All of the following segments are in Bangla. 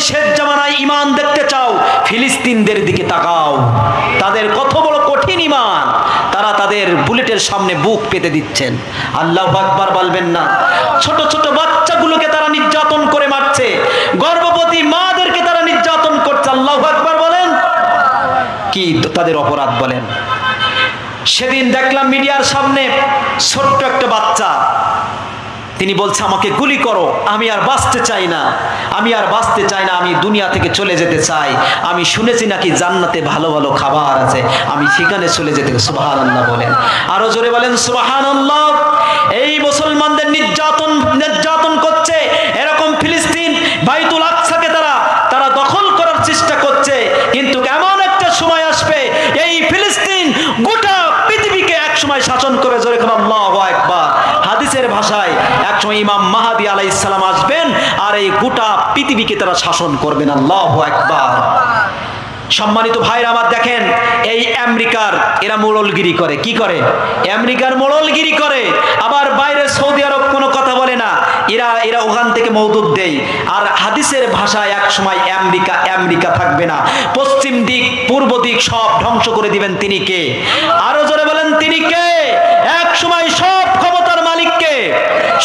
শেষ জামানায় ঈমান দেখতে চাও, ফিলিস্তিনদের দিকে তাকাও। তাদের কত বড় কঠিন ঈমান, তারা তাদের বুলেটের সামনে বুক পেতে দিচ্ছেন। আল্লাহু আকবার বলবেন না? ছোট ছোট বাচ্চাগুলোকে তারা নির্যাতন করে মারছে, গর্ভবতী মাদেরকে তারা নির্যাতন করছে। আল্লাহু আকবার বলেন। কি তাদের অপরাধ বলেন? সেদিন দেখলাম মিডিয়ার সামনে ছোট্ট একটা বাচ্চা, তিনি বলছে আমাকে গুলি করো, আমি আর বাঁচতে চাই না, আমি আর বাঁচতে চাই না, আমি দুনিয়া থেকে চলে যেতে চাই। আমি শুনেছি নাকি জান্নাতে ভালো ভালো খাবার আছে, আমি সেখানে চলে যেতে। সুবহানাল্লাহ বলেন, আরো জোরে বলেন সুবহানাল্লাহ। এই মুসলমানদের নির্যাতন করছে এরকম ফিলিস্তিন, বাইতুল আকসাকে তারা দখল করার চেষ্টা করছে। কিন্তু এমন একটা সময় আসবে এই ফিলিস্তিন গোটা পৃথিবীকে এক সময় শাসন করে। জোরে বলেন আল্লাহু আকবার। হাদিসের ভাষায় একসময় ইমাম মাহদী আলাইহিস সালাম আসবেন আর এই গোটা পৃথিবীকে তারা শাসন করবেন। আল্লাহু আকবার। সম্মানিত ভাইরা আমার, দেখেন এই আমেরিকার এরা মোড়লগিরি করে। কি করে? আমেরিকার মোড়লগিরি করে। আবার বাইরে সৌদি আরব কোনো কথা বলে না, এরা ওখান থেকে মওদুদ দেয়। আর হাদিসের ভাষায় এক সময় আমেরিকা থাকবে না, পশ্চিম দিক পূর্ব দিক সব ধ্বংস করে দিবেন। তিনি কে? আরো জোরে বলেন তিনি কে? এক সময় সব ক্ষমতার মালিককে,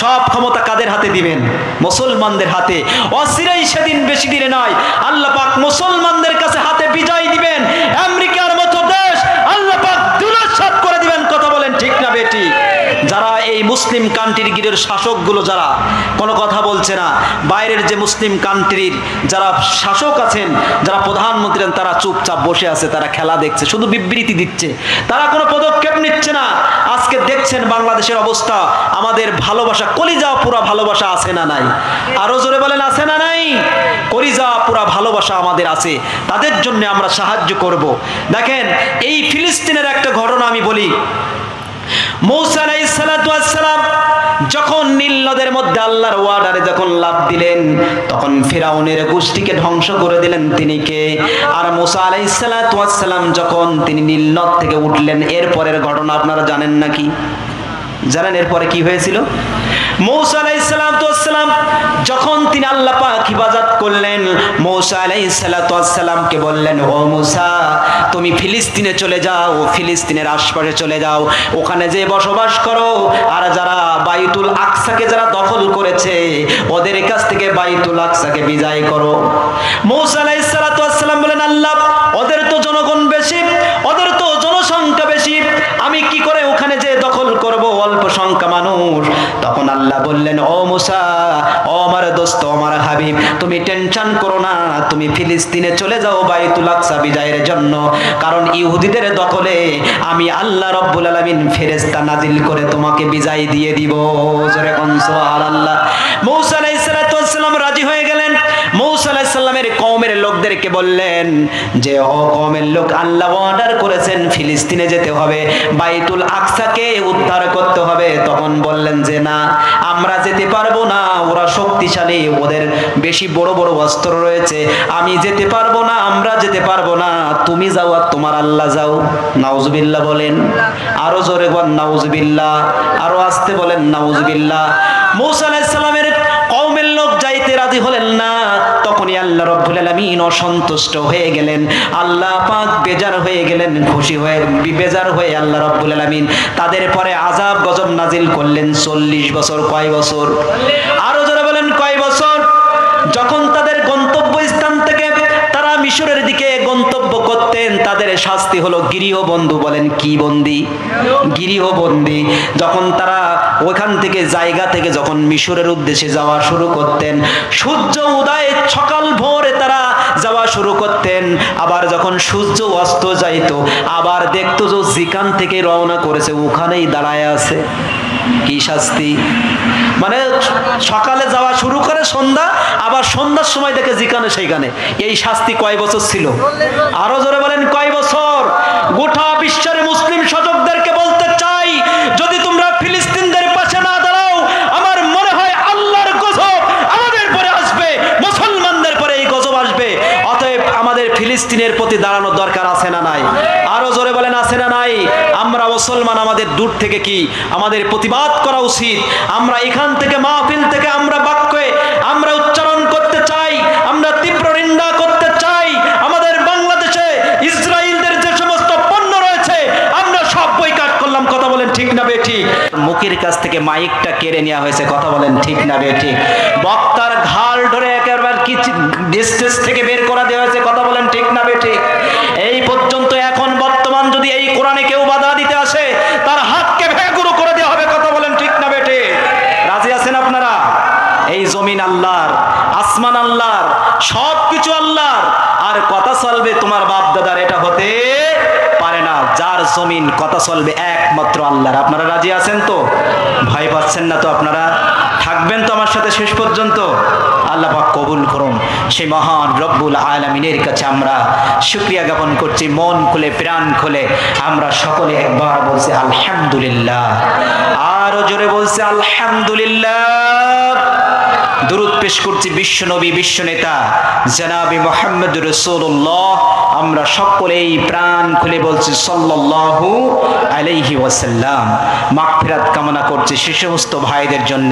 সব ক্ষমতা কাদের হাতে দিবেন? মুসলমানদের হাতে। অচিরেই সেদিন, বেশি দিনে নয়, আল্লাহ পাক মুসলমানদের কাছে হাতে বিজয় দিবেন। আমেরিকার মতো দেশ আল্লাহ পাক ধূলিসাৎ করে দিবেন। কথা বলেন ঠিক না বেটি? যারা এই মুসলিম কান্ট্রির গিরের শাসকগুলো যারা কোনো কথা বলছে না, বাইরের যে মুসলিম কান্ট্রির যারা শাসক আছেন, যারা প্রধানমন্ত্রী, তারা চুপচাপ বসে আছে, তারা খেলা দেখছে, শুধু বিবৃতি দিচ্ছে, তারা কোনো পদক্ষেপ নিচ্ছে না। আজকে দেখছেন বাংলাদেশের অবস্থা, আমাদের ভালোবাসা, কলিজা পুরা ভালোবাসা আছে না নাই? আরো জোরে বলেন আছে না নাই? কলিজা পুরা ভালোবাসা আমাদের আছে, তাদের জন্য আমরা সাহায্য করব। দেখেন এই ফিলিস্তিনের একটা ঘটনা আমি বলি। মূসা আলাইহিস সালাতু ওয়াস সালাম যখন নীল নদের মধ্যে আল্লাহর ওয়ার্ডারে যখন লাফ দিলেন, তখন ফিরাউনের গোষ্ঠীকে ধ্বংস করে দিলেন তিনি কে? আর মূসা আলাইহিস সালাতু ওয়াস সালাম যখন তিনি নীল নদ থেকে উঠলেন, এরপরের ঘটনা আপনারা জানেন নাকি? জানেন এরপরে কি হয়েছিল? মূসা আলাইহিস সালাতু ওয়াস সালাম যখন তিনি আল্লাহ পাক হিফাজত করলেন, মূসা আলাইহিস সালাতু ওয়াস সালামকে বললেন, ও মূসা তুমি ফিলিস্তিনে চলে যাও, ফিলিস্তিনের আশপাশে চলে যাও, ওখানে যে বসবাস করো, আর যারা বাইতুল আকসাকে যারা দখল করেছে ওদের কাছ থেকে বাইতুল আকসাকে বিজয় করো। মূসা আলাইহিস সালাতু ওয়াস সালাম বলেন, আল্লাহ ওদের তো জনগণ বেশি, ওদের তো জনসংখ্যা বেশি, আমি কি করে ওখানে যে দখল করব, অল্প সংখ্যা মানুষ। তখন আল্লাহ বললেন, ও মূসা, ও আমার দোস্ত, আমার হাবিব, তুমি টেনশন করো না, তুমি ফিলিস্তিনে চলে যাও বাইতুল আকসা বিজয়ের জন্য, কারণ ইহুদিদের দখলে আমি আল্লাহ রব্বুল আলামিন ফেরেশতা নাজিল করে তোমাকে বিজয় দিয়ে দিব। জোরে কোন সুবহানাল্লাহ। মূসা আলাইহিস সালাতু ওয়াস সালাম রাজি হয়ে গেলেন। মূসা আলাইহিস সালামের কওমের লোকদেরকে বললেন যে, ও কওমের লোক, আল্লাহ অর্ডার করেছেন ফিলিস্তিনে যেতে হবে, বাইতুল আকসাকে উদ্ধার করতে হবে। তখন বললেন যে না, আমরা যেতে পারবো না, ওরা শক্তিশালী, ওদের বেশি বড় বড় অস্ত্র রয়েছে, আমি যেতে পারবো না, আমরা যেতে পারবো না, তুমি যাও আর তোমার আল্লাহ যাও। নাউজুবিল্লাহ বলেন, আরো জোরে বলেন নাউজুবিল্লাহ, আরো আস্তে বলেন নাউজুবিল্লাহ। মূসা আলাইহিস সালামের কওমের লোক যাইতে রাজি হলেন না। তখনই আল্লাহ রব্বুল আলামিন অসন্তুষ্ট হয়ে গেলেন, আল্লাহ পাক বেজার হয়ে গেলেন, খুশি হয়ে বেজার হয়ে আল্লাহ রব্বুল আলামিন তাদের পরে আযাব গজব নাজিল করলেন 40 বছর। কয় বছর? আরো যারা বলেন কয় বছর? যখন তাদের গন্তব্যস্থান থেকে তারা মিশরের দিকে গন্তব্য করতেন, তাদের শাস্তি হলো গৃহবন্দী। বলেন কি বন্দী? গৃহবন্দী। যখন তারা ওখান থেকে জায়গা থেকে যখন মিশরের উদ্দেশ্যে যাওয়া শুরু করতেন, সূর্য উদয় সকাল ভোরে তারা যাওয়া শুরু করতেন, আবার যখন সূর্য অস্ত যাইতো আবার দেখতো যে যেখান থেকে রওনা করেছে ওখানেই দাঁড়ায় আছে। কি শাস্তি? মানে সকালে যাওয়া শুরু করে সন্ধ্যা, আবার সন্ধ্যার সময় দেখে যেখানে সেইখানে। এই শাস্তি কয় বছর ছিল? আরো জোরে বলেন কয় বছর? গোটা বিশ্বের মুসলিম শাসকদেরকে বলতে চাই, যদি তোমরা ফিলিস্তিনদের পাশে না দাঁড়াও, আমার মনে হয় আল্লাহর গজব আমাদের পরে আসবে, মুসলমানদের পরে এই গজব আসবে। অতএব আমাদের ফিলিস্তিনের প্রতি দাঁড়ানোর দরকার আছে না নাই? আরো জোরে বলেন আছে না নাই? আমরা মুসলমান, আমাদের দূর থেকে কি আমাদের প্রতিবাদ করা উচিত। আমরা এখান থেকে মাহফিল থেকে আমরা বাক্যে আমরা উচ্চারণ করতে চাই, আমরা তীব্র কাছ থেকে মাইকটা কেড়ে নেওয়া হয়েছে। কথা বলেন ঠিক না বেঠিক? বক্তার ঘাড় ধরে একেবারে কি স্টেজ থেকে বের করে দেওয়া হয়েছে। কথা বলেন ঠিক না বেঠিক? এই পর্যন্ত এখন বর্তমান যদি এই কোরআনে কেউ বাধা দিতে আসে তার হাতকে ভেগুরু করে দেওয়া হবে। কথা বলেন ঠিক না বেঠিক? রাজি আছেন আপনারা? এই জমিন আল্লাহর, আসমান আল্লাহর, সবকিছু আল্লাহর, আর কথা চলবে তোমার বাপ দাদার, এটা হতে পারে না। যার জমিন কথা চলবে একমাত্র আল্লাহর। আপনারা রাজি আছেন তো? ভয় পাচ্ছেন না তো? আপনারা থাকবেন তো আমার সাথে শেষ পর্যন্ত? আল্লাহ পাক কবুল করুন। সেই মহান রব্বুল আলামিনের কাছে আমরা শুকরিয়া জ্ঞাপন করছি মন খুলে, প্রাণ খুলে। আমরা সকলে একবার বলছি আলহামদুলিল্লাহ, আরো জোরে বলছি আলহামদুলিল্লাহ। দুরূদ পেশ করছি বিশ্ব নবী, বিশ্ব নেতা জনাবে মুহাম্মদ রাসূলুল্লাহ। আমরা সকলেই প্রাণ খুলে বলছি সাল্লাল্লাহু আলাইহি ওয়াসাল্লাম। মাগফিরাত কামনা করছি সে সমস্ত ভাইদের জন্য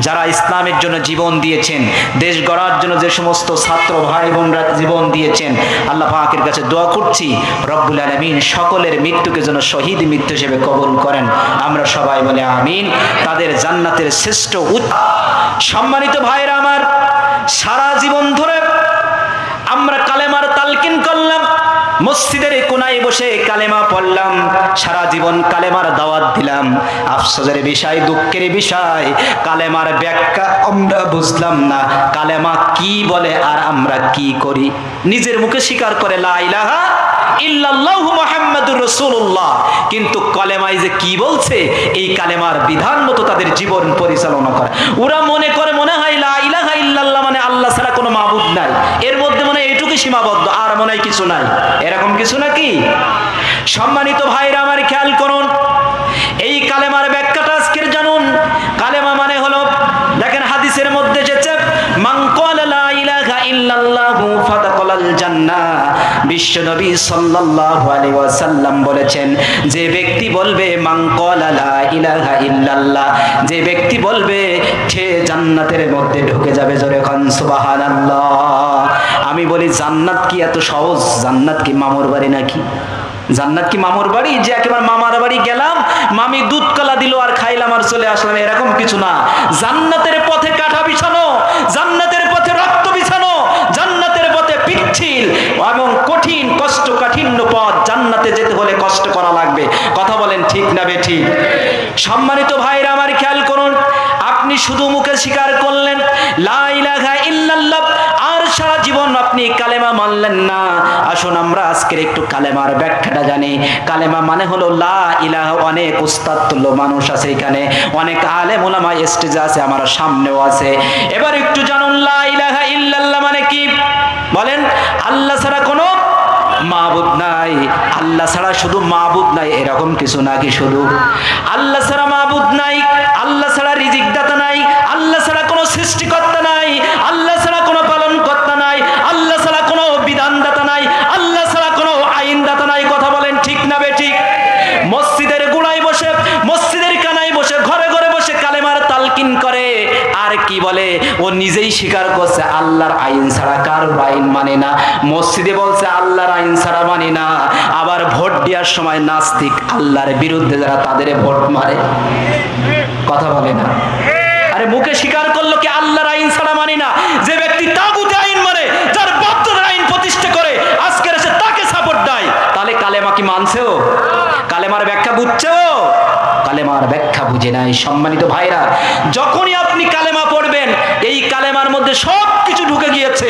যারা ইসলামের জন্য জীবন দিয়েছেন, দেশ গড়ার জন্য যে সমস্ত ছাত্র ভাই বোনরা জীবন দিয়েছেন। আল্লাহ পাকের কাছে দোয়া করছি রব্বুল আলামিন সকলের মৃত্যুকে যেন শহীদ মৃত্যু হিসেবে কবুল করেন। আমরা সবাই বলে আমিন। তাদের জান্নাতের শ্রেষ্ঠ। সম্মানিত ভাইরা আমার, সারা জীবন ধরে আমরা কালেমার তালকিন করলাম, মসজিদের কোনায় বসে কালেমা পড়লাম, সারা জীবন কালেমার দাওয়াত দিলাম। আফসোসের বিষয়, দুঃখের বিষয়, কালেমার ব্যাখ্যা আমরা বুঝলাম না। কালেমা কি বলে আর আমরা কি করি? নিজের মুখে স্বীকার করে লা ইলাহা ইল্লাল্লাহু মুহাম্মাদুর রাসূলুল্লাহ, কিন্তু কালেমায় যে কি বলছে এই কালেমার বিধান মতো তাদের জীবন পরিচালনা করে। ওরা মনে করে, মনে হয় লা ইলাহা ইল্লাল্লাহ মানে আল্লাহ ছাড়া কোনো মাবুদ নাই, এর মধ্যে মনে হয় এইটুকু সীমাবদ্ধ, আর মনে হয় কিছু নাই। এরকম কিছু নাকি? সম্মানিত ভাইরা আমার খেয়াল করুন, এই কালেমার ব্যাখ্যাটা আজকের জানুন। কালেমা মানে হলো, দেখেন হাদিসের মধ্যে এসেছে মান ক্বালা লা ইলাহা ইল্লাল্লাহু ফাদাখালাল জান্নাহ। বিশ্ব নবী সাল্লাল্লাহু আলাইহি ওয়াসাল্লাম বলেছেন, যে ব্যক্তি বলবে মান ক্বালা লা ইলাহা ইল্লাল্লাহ, যে ব্যক্তি বলবে সে জান্নাতের মধ্যে ঢুকে যাবে। জোরে খান সুবহানাল্লাহ। আমি বলি জান্নাত কি এত সহজ? জান্নাত কি মামুর বাড়ি নাকি? জান্নাত কি মামুর বাড়ি যে একেবারে মামার বাড়ি গেলাম, মামি দুধ কলা দিল আর খাইলাম আর চলে আসলাম? এরকম কিছু না। জান্নাতের পথে কাঁটা বিছানো, জান্নাতের পথে রক্ত বিছানো, জান্নাতের পথে পিচ্ছিল এবং কঠিন কষ্টকাঠিন্য পথ। জান্নাতে যেতে হলে কষ্ট করা লাগবে। কথা বলেন ঠিক না বেঠিক? সম্মানিত ভাইরা আমার খেয়াল করুন, আপনি শুধু মুখে স্বীকার করলেন লা ইলাহা ইল্লাল্লাহ, আর সারা জীবন আপনি কালেমা মানলেন না। আসুন আমরা আজকের একটু কালেমার ব্যাখ্যাটা জানি। কালেমা মানে হলো লা ইলাহা। অনেক উস্তাদ তুল্য মানুষ আছে এখানে, অনেক আলেম ওলামা স্টেজে আছে, আমার সামনেও আছে। এবার একটু জানুন লা ইলাহা ইল্লাল্লাহ মানে কি? বলেন আল্লাহ ছাড়া কোনো মাবুদ নাই। আল্লাহ ছাড়া শুধু মাবুদ নাই এরকম কিছু নাকি? শুধু আল্লাহ ছাড়া মাবুদ নাই, আল্লাহ ছাড়া রিজিক দাতা নাই, আল্লাহ ছাড়া কোনো সৃষ্টিকর্তা নাই, আল্লাহ ছাড়া কোনো পালন কর্তা নাই, আল্লাহ ছাড়া কোনো বিধান দাতা নাই, আল্লাহ ছাড়া কোনো আইন দাতা নাই। কথা বলেন ঠিক না বেঠিক? মসজিদের গোড়ায় বসে, মসজিদের কানায় বসে, ঘরে ঘরে বসে কালেমার তালকিন করে, আর কি বলে? ও নিজেই স্বীকার করছে আল্লাহর আইন ছাড়া কার আইন মানে না। মসজিদে বলছে আল্লাহর আইন ছাড়া মানে না। আবার ভোট দেওয়ার সময় নাস্তিক, আল্লাহর বিরুদ্ধে যারা তাদের ভোট মারে। কথা বলে না? আরে মুখে স্বীকার করলো কি আল্লাহর আইন ছাড়া মানে না। যে ব্যক্তি তাগুতের আইন মানে, যার বাপদাদার আইন প্রতিষ্ঠা করে, আজকের এসে তাকে সাপোর্ট দেয়, তাহলে কালেমা কি মানছেও? কালেমার ব্যাখ্যা বুঝছেও? কালেমার ব্যাখ্যা বুঝে নাই। সম্মানিত ভাইরা, যখনই আপনি কালেমা পড়বেন এই কালেমার মধ্যে সব কিছু ঢুকে গিয়েছে।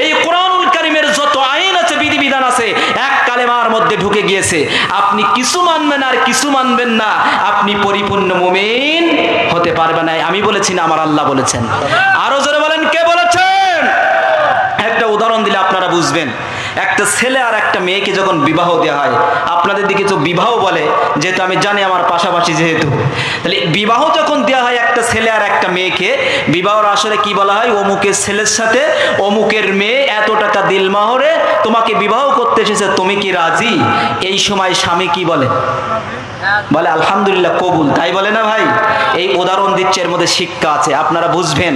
এই কোরআনুল কারীমের যত আইন আছে, বিধিবিধান আছে, এক কালেমার মধ্যে ঢুকে গিয়েছে। আপনি কিছু মানবেন আর কিছু মানবেন না, আপনি পরিপূর্ণ মুমিন হতে পারবেন না। আমি বলেছি না, আমার আল্লাহ বলেছেন। আরো জোরে বলেন, কে বলেছেন? একটা উদাহরণ দিলে আপনারা বুঝবেন। একটা ছেলে আর একটা মেয়েকে যখন বিবাহ দেওয়া হয়, আপনাদের দিকে তো বিবাহ বলে, যেহেতু আমি জানি আমার পাশাপাশি যেহেতু, তাহলে বিবাহ যখন দেওয়া হয় একটা ছেলে আর একটা মেয়েকে, বিবাহর আসলে কি বলা হয়? অমুকের ছেলের সাথে অমুকের মেয়ে এত টাকা দিল মাহরে তোমাকে বিবাহ করতে এসেছে, তুমি কি রাজি? এই সময় স্বামী কি বলে? বলে আলহামদুলিল্লাহ কবুল, তাই বলে না ভাই? এই উদাহরণ দিচ্ছে, এর মধ্যে শিক্ষা আছে, আপনারা বুঝবেন।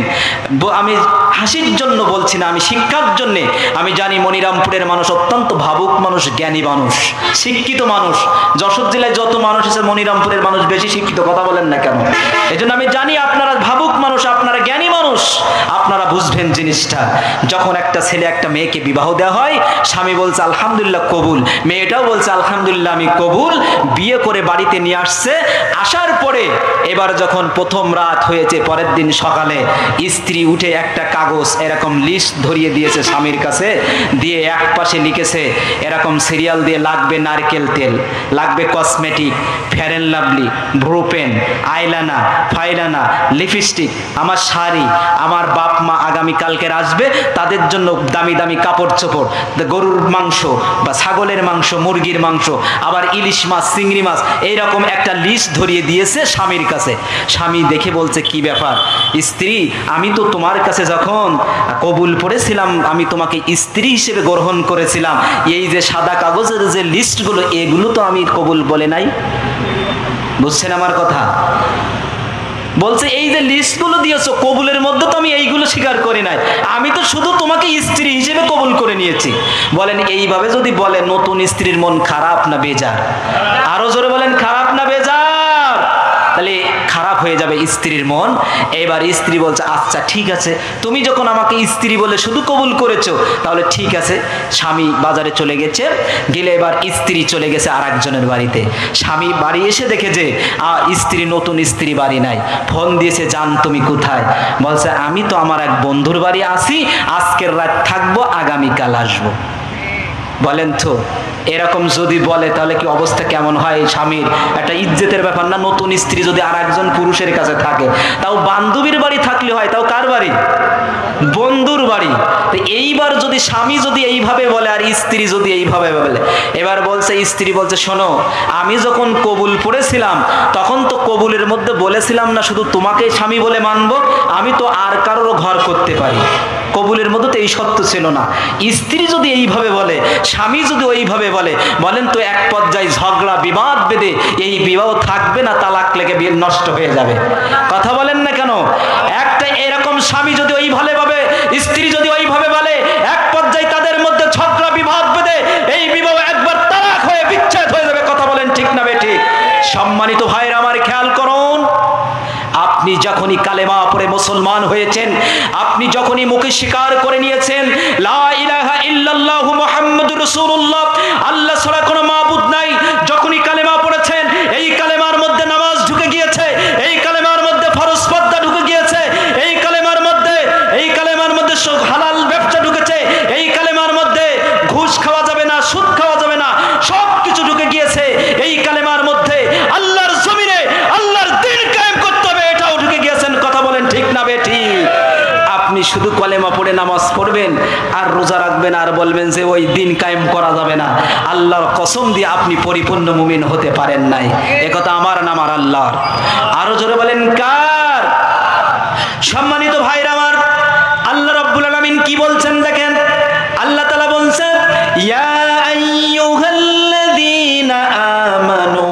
আমি হাসির জন্য বলছি না, আমি শিক্ষার জন্য। আমি জানি মনিরামপুরের মানুষ অত্যন্ত ভাবুক মানুষ, জ্ঞানী মানুষ, শিক্ষিত মানুষ। যশোর জেলায় যত মানুষ আছে মনিরামপুরের মানুষ বেশি শিক্ষিত, কথা বলেন না কেন? এই জন্য আমি জানি আপনারা ভাবুক মানুষ, আপনারা জ্ঞানী মানুষ, আপনারা বুঝবেন জিনিসটা। যখন একটা ছেলে একটা মেয়েকে বিবাহ দেওয়া হয়, স্বামী বলছে আলহামদুলিল্লাহ কবুল, মেয়েটাও বলছে আলহামদুলিল্লাহ আমি কবুল। বিয়ে করে বাড়িতে নিয়ে আসছে, আসার পরে এবার যখন প্রথম রাত হয়েছে, পরের দিন সকালে স্ত্রী উঠে একটা কাগজ এরকম লিস্ট ধরিয়ে দিয়েছে স্বামীর কাছে, দিয়ে এক পাশে লিখেছে এরকম সিরিয়াল দিয়ে, লাগবে নারকেল তেল, লাগবে cosmetic, fair and lovely, brow pen, eyeliner, ফাইলানা, লিপস্টিক, আমার শাড়ি, আমার বাপ মা আগামীকালকের আসবে, তাদের জন্য দামি দামি কাপড় চোপড়, গরুর মাংস বা ছাগলের মাংস, মুরগির মাংস, আবার ইলিশ মাছ, চিংড়ি মাছ, এইরকম একটা লিস্ট ধরিয়ে দিয়েছে স্বামীর কাছে। স্বামী দেখে বলছে কি ব্যাপার স্ত্রী, আমি তো তোমার কাছে যখন কবুল পড়েছিলাম, আমি তোমাকে স্ত্রী হিসেবে গ্রহণ করেছিলাম, এই যে সাদা কাগজের যে লিস্টগুলো, এগুলো তো আমি কবুল বলে নাই। বুঝছেন আমার কথা? বলছে এই যে লিস্টগুলো দিয়েছো কবুলের মধ্যে তো আমি এইগুলো স্বীকার করি নাই, আমি তো শুধু তোমাকে স্ত্রী হিসেবে কবুল করে নিয়েছি। বলেন এইভাবে যদি বলে, নতুন স্ত্রীর মন খারাপ না বেজার? আরো জোরে বলেন, খারাপ না বেজার? তাহলে খারাপ হয়ে যাবে স্ত্রীর মন। এবার স্ত্রী বলছে আচ্ছা ঠিক আছে, তুমি যখন আমাকে স্ত্রী বলে শুধু কবুল করেছো, তাহলে ঠিক আছে। স্বামী বাজারে চলে গেছে, গেলে এবার স্ত্রী চলে গেছে আর একজনের বাড়িতে। স্বামী বাড়ি এসে দেখে যে স্ত্রী, নতুন স্ত্রী বাড়ি নাই। ফোন দিয়েছে, জান তুমি কোথায়? বলছে আমি তো আমার এক বন্ধুর বাড়ি আছি, আজকের রাত থাকবো, আগামীকাল আসবো। বলেন তো এরকম যদি বলে তাহলে কি অবস্থা কেমন হয়? স্বামীর একটা ইজ্জতের ব্যাপার না? নতুন স্ত্রী যদি আর একজন পুরুষের কাছে থাকে, তাও বান্ধবীর বাড়ি থাকলে হয়, তাও কার বাড়ি? বন্ধুর বাড়ি। তো এইবার যদি স্বামী যদি এইভাবে বলে আর স্ত্রী যদি এইভাবে বলে, এবার বলছে স্ত্রী বলছে শোনো, আমি যখন কবুল পড়েছিলাম তখন তো কবুলের মধ্যে বলেছিলাম না শুধু তোমাকে স্বামী বলে মানবো, আমি তো আর কারোর ঘর করতে পারি। কবুলের মধ্যে তো এই সত্য ছিল না। স্ত্রী যদি এইভাবে বলে, স্বামী যদি ওইভাবে বলে, বলেন তো এক পর্যায়ে ঝগড়া বিবাদ বেঁধে এই বিবাহ থাকবে না, তালাক লেগে বিয়ে নষ্ট হয়ে যাবে। কথা বলেন না কেন? একটা এরকম স্বামী যদি ওইভাবে ভাবে, স্ত্রী যদি ওইভাবে বলে, এক পর্যায়ে তাদের মধ্যে ঝগড়া বিবাদ বেঁধে এই বিবাহ একবার তালাক হয়ে বিচ্ছেদ হয়ে যাবে। কথা বলেন ঠিক না বেঠিক? সম্মানিত ভাইরা আমার, খেয়াল করুন, আপনি যখনই কালেমা পড়ে মুসলমান হয়েছেন, আপনি যখনই মুখে স্বীকার করে নিয়েছেন লা ইলাহা ইল্লাল্লাহু মুহাম্মাদুর রাসূলুল্লাহ, আল্লাহ ছাড়া কোনো মাবুদ নাই, যখনই কালেমা পড়েছেন, এই কালেমার মধ্যে নামাজ ঢুকে গিয়েছে, এই কালেমার মধ্যে ফরজ পর্দা ঢুকে গিয়েছে, এই কালেমার মধ্যে হালাল ব্যবসা ঢুকেছে, এই কালেমার মধ্যে ঘুষ খাওয়া যাবে না, সুদ খাওয়া যাবে না, সব কিছু ঢুকে গিয়েছে এই কালেমার মধ্যে। আল্লাহর জমিনে আল্লাহর দ্বীন কায়েম করতে হবে, এটাও ঢুকে গিয়েছেন। কথা বলেন ঠিক না বেঠিক? আপনি শুধু কলেমা পড়ে নামাজ পড়বেন আর রোজা রাখবেন আর বলবেন যে ওই দিন কায়েম করা যাবে না, আল্লাহর কসম দিয়ে আপনি পরিপূর্ণ মুমিন হতে পারেন নাই। একথা আমার না আমার আল্লাহর? আরো জোরে বলেন কার? সম্মানিত ভাইরা আমার, আল্লাহ রাব্বুল আলামিন কি বলছেন দেখেন, আল্লাহ তাআলা বলছেন ইয়া আইয়ুহাল্লাযীনা আমানু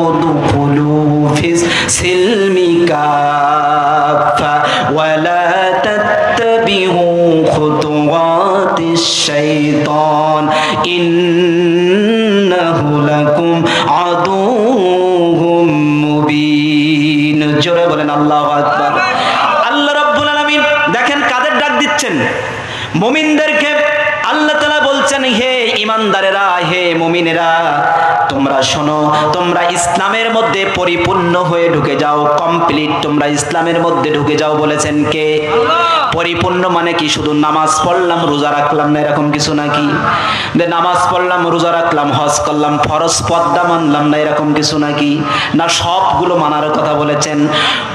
উদখুলু ফিস সিলমি কাফা ওয়া লা তাত্তাবিউ খুতুওয়াতিশ শাইতান ইন্নাহু লাকুম আদুউম মুবিন। জোরে বলেন আল্লাহু আকবার। আল্লাহ রাব্বুল আলামিন দেখেন কাদের ডাক দিচ্ছেন? মুমিনদেরকে। আল্লাহ তাআলা বলছেন হে ঈমানদারেরা, হে মুমিনেরা, তোমরা শোনো, তোমরা ইসলামের মধ্যে পরিপূর্ণ হয়ে ঢুকে যাও, কমপ্লিট তোমরা ইসলামের মধ্যে ঢুকে যাও। বলেছেন কে? পরিপূর্ণ মানে কি শুধু নামাজ পড়লাম রোজা রাখলাম না এরকম কিছু নাকি? যে নামাজ পড়লাম রোজা রাখলাম হজ করলাম ফরজ পর্দা মানলাম না এরকম কিছু নাকি? না, সবগুলো মানার কথা বলেছেন।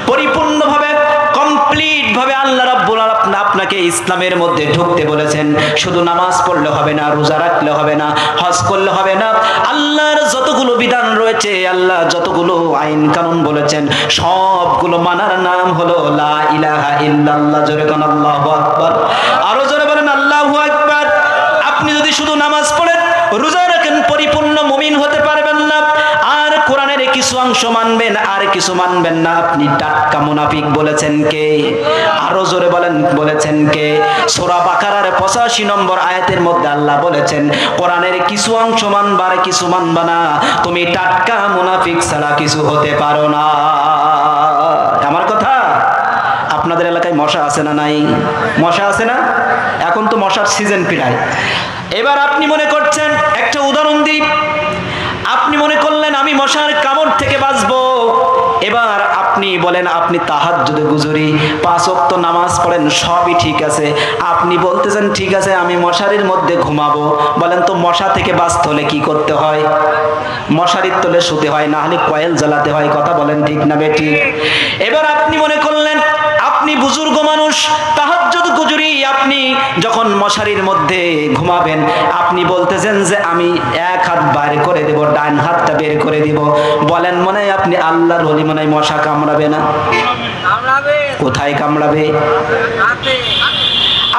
পরিপূর্ণভাবে কমপ্লিট ভাবে আল্লাহ রাব্বুল আলামিন আপনাকে ইসলামের মধ্যে ঢুকতে বলেছেন। শুধু নামাজ পড়লে হবে না, রোজা রাখলে হবে না, হজ করলে হবে না, আল্লাহর যতগুলো বিধান রয়েছে, আল্লাহ যতগুলো আইন কানুন বলেছেন, সবগুলো মানার নাম হলো লা ইলাহা ইল্লাল্লাহ। জোরে কোন আল্লাহু আকবার। আরো জোরে বলেন আল্লাহু আকবার। আপনি যদি শুধু নামাজ পড়েন রোজা রাখেন পরিপূর্ণ মুমিন হতে পারবেন না। আর কোরআনের কিছু অংশ মানবেন আর কিছু মানবেন না, আপনি টাটকা মুনাফিক বলেছেন কে? আরো জোরে বলেছেন কে? সূরা বাকারার 85 নম্বর আয়াতের মধ্যে আল্লাহ বলেছেন কোরআনের কিছু অংশ মানবা আর কিছু মানবা না, তুমি টাটকা মুনাফিক ছাড়া কিছু হতে পারো না। আমার কথা, আপনাদের এলাকায় মশা আছে না নাই? মশা আছে না? এখন তো মশার সিজন প্রায়। এবার আপনি মনে করছেন, একটা উদাহরণ দিই, আপনি মনে করলেন আমি মশার কামড় থেকে বাঁচবো। এবার আপনি বলেন আপনি তাহাজ্জুদে গুজরি 5 ওয়াক্ত নামাজ পড়েন, সবই ঠিক আছে, আপনি বলতেছেন ঠিক আছে আমি মশারির মধ্যে ঘুমাবো। বলেন তো মশা থেকে বাঁচতে হলে কি করতে হয়? মশারির তলে শুতে হয়, না হলে কয়েল জ্বালাতে হয়। কথা বলেন ঠিক না বেঠিক? এবার আপনি মনে করলেন আপনি বুজুর্গ মানুষ, তাহাজ্জুদ গুজরি, আপনি যখন মশারির মধ্যে ঘুমাবেন আপনি বলতেছেন যে আমি এক হাত বাইরে করে দেব, ডান হাতটা বের করে দিব। বলেন মনে হয় আপনি আল্লাহর ওলি, মনে হয় মশা কামড়াবে না? কোথায় কামড়াবে?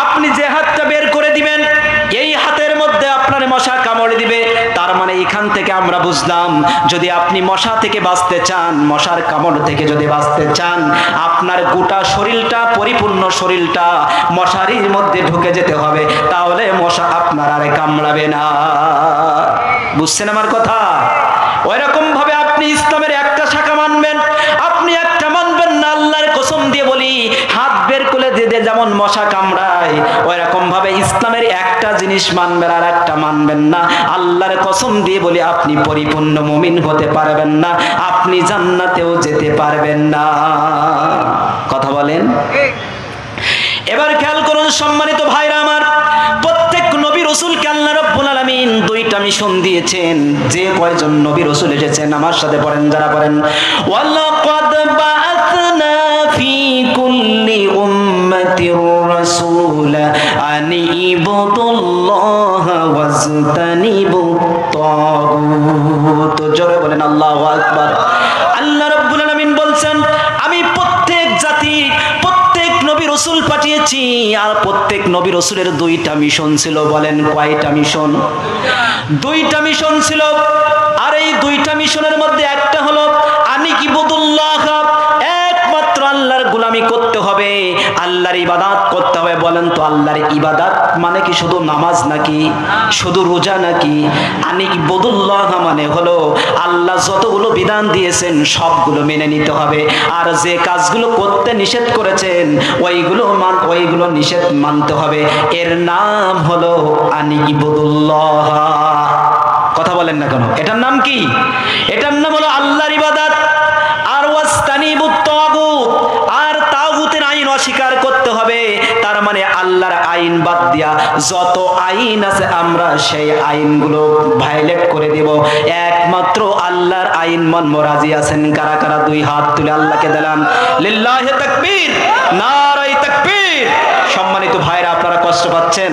আপনি যে হাতটা বের করে দিবেন এই হাতের মধ্যে আপনার মশা কামড়ে দিবে। তার মানে এখান থেকে আমরা বুঝলাম যদি আপনি মশা থেকে বাঁচতে চান, মশার কামড় থেকে যদি বাঁচতে চান, আপনার গোটা শরীরটা, পরিপূর্ণ শরীরটা মশারির মধ্যে ঢুকে যেতে হবে, তাহলে মশা আপনার আর কামড়াবে না। বুঝছেন আমার কথা? ওইরকম ভাবে আপনি ইসলামের একটা শাখা মানবেন, আপনি একটা মানবেন না। আল্লাহর কসম দিয়ে বলি, হাত বের করে দিয়ে যেমন মশা কামড়ায়, ওইরকম ভাবে ইসলামের একটা জিনিস মানবেন আর একটা মানবেন না। আল্লাহর কসম দিয়ে বলি আপনি পরিপূর্ণ মুমিন হতে পারবেন না, আপনি জান্নাতেও যেতে পারবেন না। কথা বলেন। এবার খেয়াল করুন সম্মানিত ভাইরা আমার, প্রত্যেক নবী রাসূলকে আল্লাহ রাব্বুল আলামিন 2টা মিশন দিয়েছেন। যে কয়জন নবী রাসূল এসেছেন আমার সাথে পড়েন, যারা পড়েন, ওয়ালাকাদ বাআথনা ফি কুল্লি উম্মাতির রাসূলা আনি ইবুদুল্লাহা ওয়াজতানিবুত তাগুত। জোরে বলেন আল্লাহু আকবার। আল্লাহ রাব্বুল আলামিন বলছেন আমি প্রত্যেক জাতি, প্রত্যেক নবী রাসূল পাঠিয়েছি, আর প্রত্যেক নবী রাসূলের 2টা মিশন ছিল। বলেন কয়টা মিশন? 2টা মিশন ছিল। আর এই 2টা মিশনের মধ্যে একটা হলো আনি ইবুদুল্লাহ, একমাত্র আল্লাহর গোলামি করতে হবে, আল্লাহর ইবাদত করতে হবে। বলেন তো আল্লাহর ইবাদত মানে কি শুধু নামাজ নাকি, শুধু রোজা নাকি? আনি ইবুদুল্লাহ মানে হলো আল্লাহ যতগুলো বিধান দিয়েছেন সবগুলো মেনে নিতে হবে, আর যে কাজগুলো করতে নিষেধ করেছেন ওইগুলো নিষেধ মানতে হবে। এর নাম হলো আনি ইবুদুল্লাহ। কথা বলেন না কেন? এটার নাম কি? এটার নাম হলো আল্লাহর ইবাদত। আর ওয়াস্তানিবুত তাগুত, আর তাগুতের আইন অস্বীকার করতে হবে। তার মানে আল্লাহর আইন বাদ দিয়া যত আইন আছে আমরা সেই আইনগুলো ভায়োলেট করে দেব। একমাত্র আল্লাহর আইন মানব। রাজি আছেন কারা কারা? 2 হাত তুলে আল্লাহকে দিলাম। লিল্লাহি তাকবীর, নারায়ে তাকবীর। সম্মানিত ভাইরা আপনারা কষ্ট পাচ্ছেন?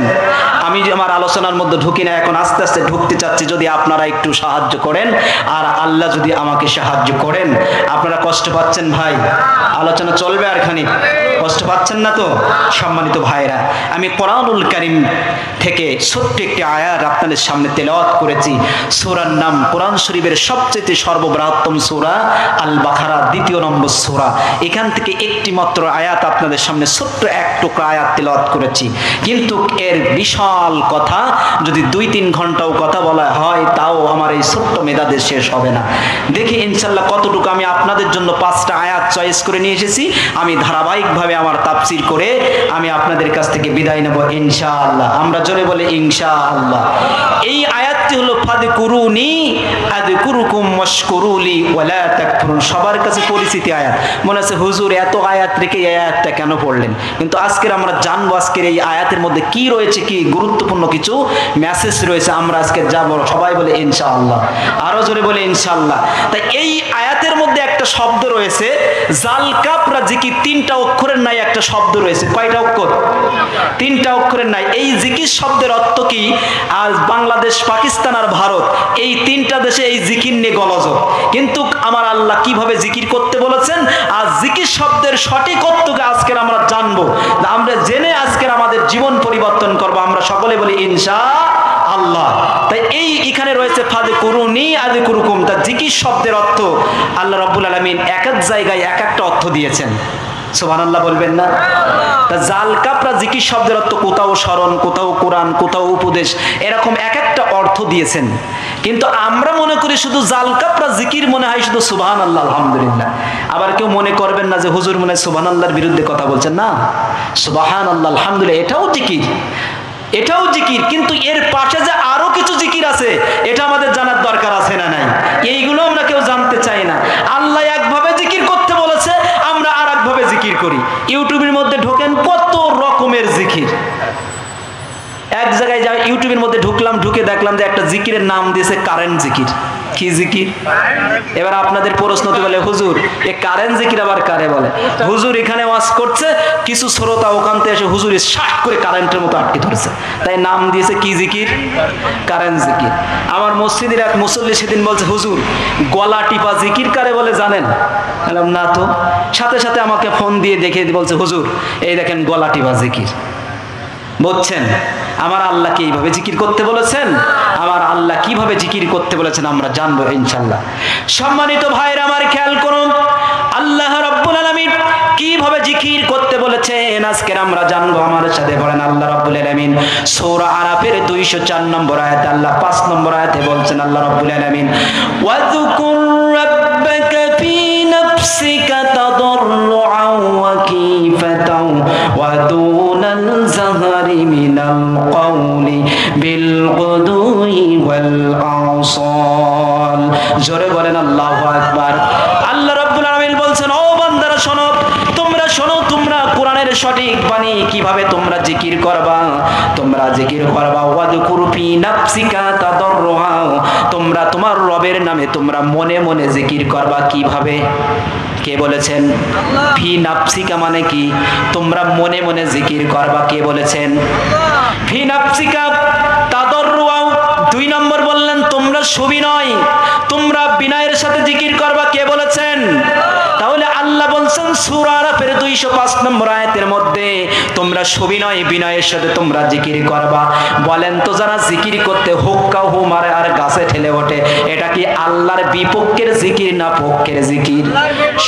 আমি আমার আলোচনার মধ্যে ঢুকি না, এখন আস্তে আস্তে ঢুকতে চাচ্ছি। যদি আপনারা একটু সাহায্য করেন আর আল্লাহ যদি আমাকে সাহায্য করেন। আপনারা কষ্ট পাচ্ছেন ভাই? আলোচনা চলবে আর খানিক, কষ্ট পাচ্ছেন না তো? সম্মানিত ভাইরা, আমি কোরআনুল কারীম থেকে ছোট্ট একটি আয়াত আপনাদের সামনে তেলাওয়াত করেছি। সূরার নাম, কোরআন শরীফের সবচেয়ে সর্ববৃহত্তম সূরা আল বাকারা, 2 নম্বর সূরা। এখান থেকে একটি মাত্র আয়াত আপনাদের সামনে ছোট্ট এক টুকরা আয়াত তেলাওয়াত করেছি, কিন্তু এর বিশাল কথা যদি 2-3 ঘন্টাও কথা বলা হয় তাও আমার এই ছোট্ট মেধাতে শেষ হবে না। দেখি ইনশাআল্লাহ কতটুকু আমি আপনাদের জন্য 5টা আয়াত চয়েস করে নিয়ে এসেছি। আমি ধারাবাহিকভাবে আমার তাফসীর করে আমি আপনাদের কাছ থেকে বিদায় নেব ইনশাআল্লাহ। আমরা জোরে বলে ইনশাআল্লাহ। এই আয়াতটি হলো ফাদকুরুনি আযকুরুকুম ওয়াশকুরুলি ওয়ালা তাকফুরুন। সবার কাছে পরিচিত আয়াত। মনে আছে হুজুর এত আয়াত রেখে এই আয়াতটা কেন পড়লেন? কিন্তু আজকের আমরা জানবো আজকের এই আয়াতের মধ্যে কি রয়েছে, কি গুরুত্বপূর্ণ কিছু মেসেজ রয়েছে। আমরা আজকে যাব, সবাই বলে ইনশাআল্লাহ, আরো জোরে বলে ইনশাআল্লাহ। তাই এই আয়াতের মধ্যে একটা শব্দ রয়েছে জাল কাপরা, জিকির 3টা অক্ষরের নাই একটা শব্দ রয়েছে। কয়টা অক্ষর? 3টা অক্ষরের নাই। এই জিকির শব্দের অর্থ কি? আজ বাংলাদেশ, পাকিস্তান আর ভারত এই 3টা দেশে এই জিকির নিয়ে গলযোগ, কিন্তু আমার আল্লাহ কিভাবে জিকির করতে বলেছেন আর জিকির শব্দের সঠিক অর্থকে আজকে আমরা জানবো। আমরা জেনে আজকের আমাদের জীবন পরিবর্তন করব। আমরা সকলে বলি ইনশাআল্লাহ। সুবহানাল্লাহ। তাই এখানে রয়েছে ফাযকুরুনি আযকুরুকুম। তা জিকির শব্দের অর্থ আল্লাহ রাব্বুল আলামিন এক এক জায়গায় এক একটা অর্থ দিয়েছেন। সুবহানাল্লাহ বলবেন না? তা জাল কাপড়া জিকির শব্দের অর্থ কোথাও স্মরণ, কোথাও কোরআন, কোথাও উপদেশ, এরকম এক একটা অর্থ দিয়েছেন। কিন্তু আমরা মনে করি শুধু জাল কাপড়া জিকির মনে হয় শুধু সুবহানাল্লাহ আলহামদুলিল্লাহ। আবার কেউ মনে করবেন না যে হুজুর মনে হয় সুবহানাল্লাহর বিরুদ্ধে কথা বলছেন। না, সুবহানাল্লাহ আলহামদুলিল্লাহ এটাও জিকির, এটাও জিকির। কিন্তু এর পাশে যে আরো কিছু জিকির আছে এটা আমাদের জানার দরকার আছে না নাই? এইগুলো আমরা কেউ জানতে চাই না। আল্লাহ একভাবে জিকির করতে বলেছে, আমরা আর একভাবে জিকির করি। ইউটিউবের মধ্যে ঢোকেন, কত রকমের জিকির। এক জায়গায় যা ইউটিউবের মধ্যে ঢুকলাম, ঢুকে দেখলাম যে একটা জিকিরের নাম দিয়েছে কারেন্ট জিকির। কি জিকির? এবার আপনাদের প্রশ্ন তো বলে হুজুর এ কারেন্ট জিকির আবার কারে বলে? হুজুর এখানে ওয়াজ করছে, কিছু শ্রোতা ওখান থেকে এসে হুজুর শাক করে কারেন্টের মতো আটকে ধরেছে, তাই নাম দিয়েছে কি জিকির? কারেন্ট জিকির। আমার মসজিদের এক মুসল্লি সেদিন বলছে হুজুর গলা টিপা জিকির কারে বলে জানেন? বললাম না তো। সাথে সাথে আমাকে ফোন দিয়ে দেখে বলছে হুজুর এই দেখেন গলা টিপা জিকির। বুঝছেন আমার আল্লাহ কি এইভাবে জিকির করতে বলেছেন? আমার আল্লাহ কিভাবে জিকির করতে বলেছেন আমরা জানবো ইনশাআল্লাহ। সম্মানিত ভাইরা আমার খেয়াল করুন, আল্লাহ রাব্বুল আলামিন কিভাবে জিকির করতে বলেছেন আজকে আমরা জানবো। আমার সাথে পড়েন আল্লাহ রাব্বুল আলামিন সূরা আরাফের 204 নম্বর আয়াতে আল্লাহ 5 নম্বর আয়াতে বলছেন আল্লাহ রাব্বুল আলামিন ওয়াযকুর রাব্বাকা ফি নাফসিকা তাদাররুআন ওয়া কিফাতান ওয়া দুনাল জাহরি মিনাল কওলি বিল গুদুই ওয়াল আসাল। জোরে বলেন আল্লাহু আকবার। আল্লাহ রাব্বুল আলামিন বলছেন ও বান্দারা শোনো, তোমরা শোনো, তোমরা কোরআনের সঠিক বাণী কিভাবে তোমরা জিকির করবা। তোমরা জিকির করবা ওয়াযকুর ফি নাফসিকা তাদাররুআ, তোমরা তোমার রবের নামে তোমরা মনে মনে জিকির করবা। কিভাবে? কে বলেছেন? ফি নাফসিকা মানে কি? তোমরা মনে মনে জিকির করবা। কে বলেছেন? ফি নাফসিকা তাদাররুআ। 2 নম্বর বললেন তোমরা সুবিনয়, তোমরা বিনয়ের সাথে জিকির করবা। কে বলেছেন? তাহলে আল্লাহ বলছেন সূরা আরাফের 205 নম্বর আয়াতের মধ্যে তোমরা সুবিনয় বিনয়ের সাথে তোমরা জিকির করবা। বলেন তো যারা জিকির করতে হুক্কা হু মারে আর গাছে ঠেলে ওঠে, এটা কি আল্লাহর বিপক্ষের জিকির না পক্ষের জিকির?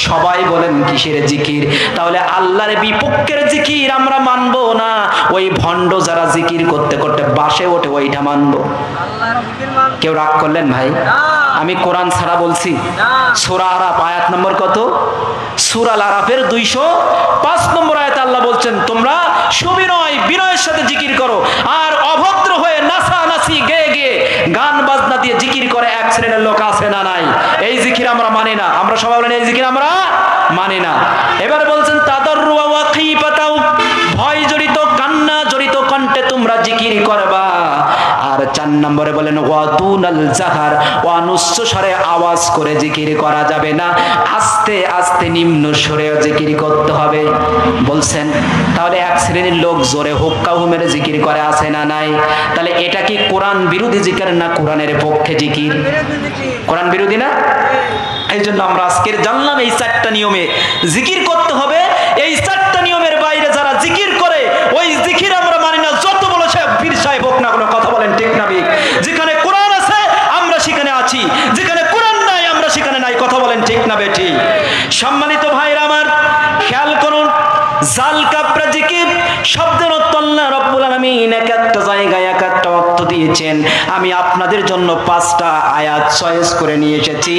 সবাই বলেন কিসের জিকির? তাহলে আল্লাহর বিপক্ষের জিকির আমরা মানবো না, ওই ভণ্ড যারা জিকির করতে করতে বাসে ওঠে ওইটা মানবো। কেউ রাগ করলেন ভাই? আমি কোরআন ছাড়া বলছি। সূরা আরাফ আয়াত নম্বর কত? সূরা আরাফের 205 নম্বর আয়াতে আল্লাহ বলছেন তোমরা সুবিনয় বিনয়ের সাথে জিকির করো। আর অভদ্র হয়ে নাচানাচি গেয়ে গেয়ে গান বাজনা দিয়ে জিকির করে এক শ্রেণীর লোক আছে না নাই? এই জিকির আমরা মানি না। আমরা সবাই বলেন এই জিকির আমরা মানি না। এবার বলছেন তাদাররুআ ওয়া খিফাতাও, ভয় জড়িত কান্না জড়িত কণ্ঠে তোমরা জিকির করবা। আর 4 নম্বরে বলেন ওয়াদুনাল জাহার, অনুচ্চ স্বরে আওয়াজ করে জিকির করা যাবে না, আস্তে আস্তে নিম্ন স্বরে জিকির করতে হবে বলছেন। তাহলে এক শ্রেণীর লোক জোরে হুক্কা হুমের জিকির করে আছে না নাই? তাহলে এটা কি কোরআন বিরোধী জিকির না কোরআনের পক্ষে জিকির? কোরআন বিরোধী না? এই জন্য আমরা আজকের জানলাম এই 4টা নিয়মে জিকির করতে হবে। এই 4টা নিয়মের বাইরে যারা জিকির করে ওই জিকির আমরা মানি না, যত বড় সাহেব পীর সাহেব হোক না কোনো। কথা বলেন ঠিক না ঠিক? যেখানে কোরআন আছে আমরা সেখানে আছি, যেখানে কোরআন নাই আমরা সেখানে নাই। কথা বলেন ঠিক না বেঠি? সম্মানিত ভাইরা আমার খেয়াল করুন, জাল কাপড়া জিকির শব্দের অর্থ আল্লাহ রাব্বুল আলামিন এক একটা জায়গায় এক একটা অর্থ দিয়েছেন। আমি আপনাদের জন্য 5টা আয়াত চয়েস করে নিয়ে এসেছি।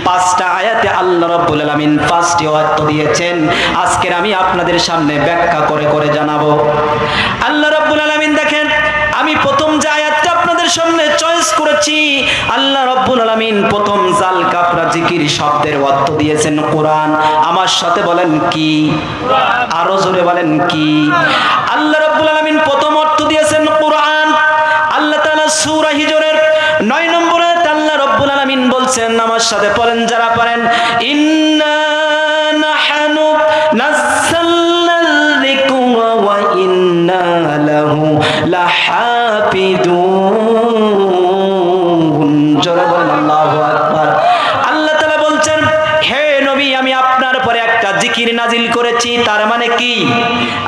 5টা আয়াতে আল্লাহ রাব্বুল আলামিন 5টি অর্থ দিয়েছেন। আজকের আমি আপনাদের সামনে ব্যাখ্যা করে করে জানাবো। আল্লাহ রাব্বুল আলামিন দেখেন, আমি প্রথম যে আয়াতটা আপনাদের সামনে চয়েস করেছি, আল্লাহ রাব্বুল আলামিন প্রথম জাল কাপড়া জিকির শব্দের অর্থ দিয়েছেন কোরআন। আমার সাথে বলেন কি? আরো জোরে বলেন কি? আল্লাহ রাব্বুল আলামিন প্রথম অর্থ দিয়েছেন কোরআন। আল্লাহ তাআলা সূরা হিজরের 9 নম্বর আয়াতে আল্লাহ রাব্বুল আলামিন বলছেন, আমার সাথে পড়েন যারা পারেন, ইন্না নাহনু নাযালনাল যিকরা ওয়া ইন্না লাহু লাহাফিজুন। জোরে বলেন আল্লাহু আকবার। আল্লাহ তাআলা বলছেন হে নবী আমি আপনার পরে একটা জিকির নাজিল করেছি। তার মানে কি?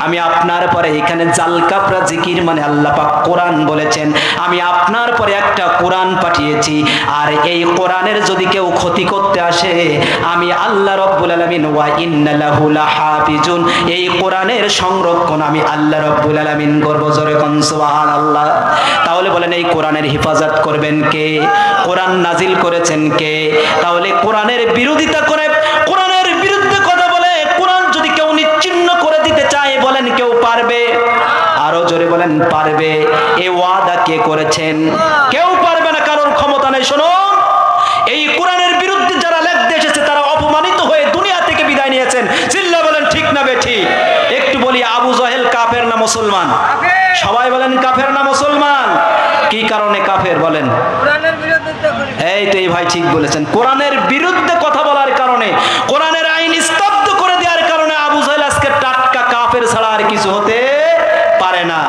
আমি আপনার পরে এখানে জাল কাফরা জিকির মানে আল্লাহ পাক কোরআন বলেছেন আমি আপনার পরে একটা কোরআন পাঠিয়েছি, আর এই কোরআনের যদি কেউ ক্ষতি করতে আসে আমি আল্লাহ রাব্বুল আলামিন ওয়া ইন্না লাহু লাহাফিজুন, এই কোরআনের সংরক্ষণ আমি আল্লাহ রাব্বুল আলামিন করব। জোরে কোন সুবহানাল্লাহ। তাহলে বলেন এই কোরআনের হেফাজত করবেন কে? কোরআন নাজিল করেছেন কে? তাহলে কোরআনের বিরোধিতা করে, কোরআনের বিরুদ্ধে কথা বলে কোরআন যদি কেউ নিচ্ছিন্ন করে দিতে চায়, বলেন কেউ পারবে? আরো জোরে বলেন পারবে? এই ওয়াদা কে করেছেন? কেউ পারবে না, কারোর ক্ষমতা নেই। শোনো, এই কোরআনের বিরুদ্ধে যারা লেখতে এসেছে তারা অপমানিত হয়ে দুনিয়া থেকে বিদায় নিয়েছেন। চিল্লা বলেন ঠিক না বেঠিক? একটু বলি, আবু জাহেল কাফের না মুসলমান? সবাই বলেন কাফের না মুসলমান? কি কারণে কাফের বলেন? এই তো এই ভাই ঠিক বলেছেন, কোরআনের বিরুদ্ধে কথা বলার কারণে, কোরআনের আইন স্তব্ধ করে দেওয়ার কারণে আবু জাহেল আজকে টাটকা কাফের ছাড়া আর কিছু হতে পারে না।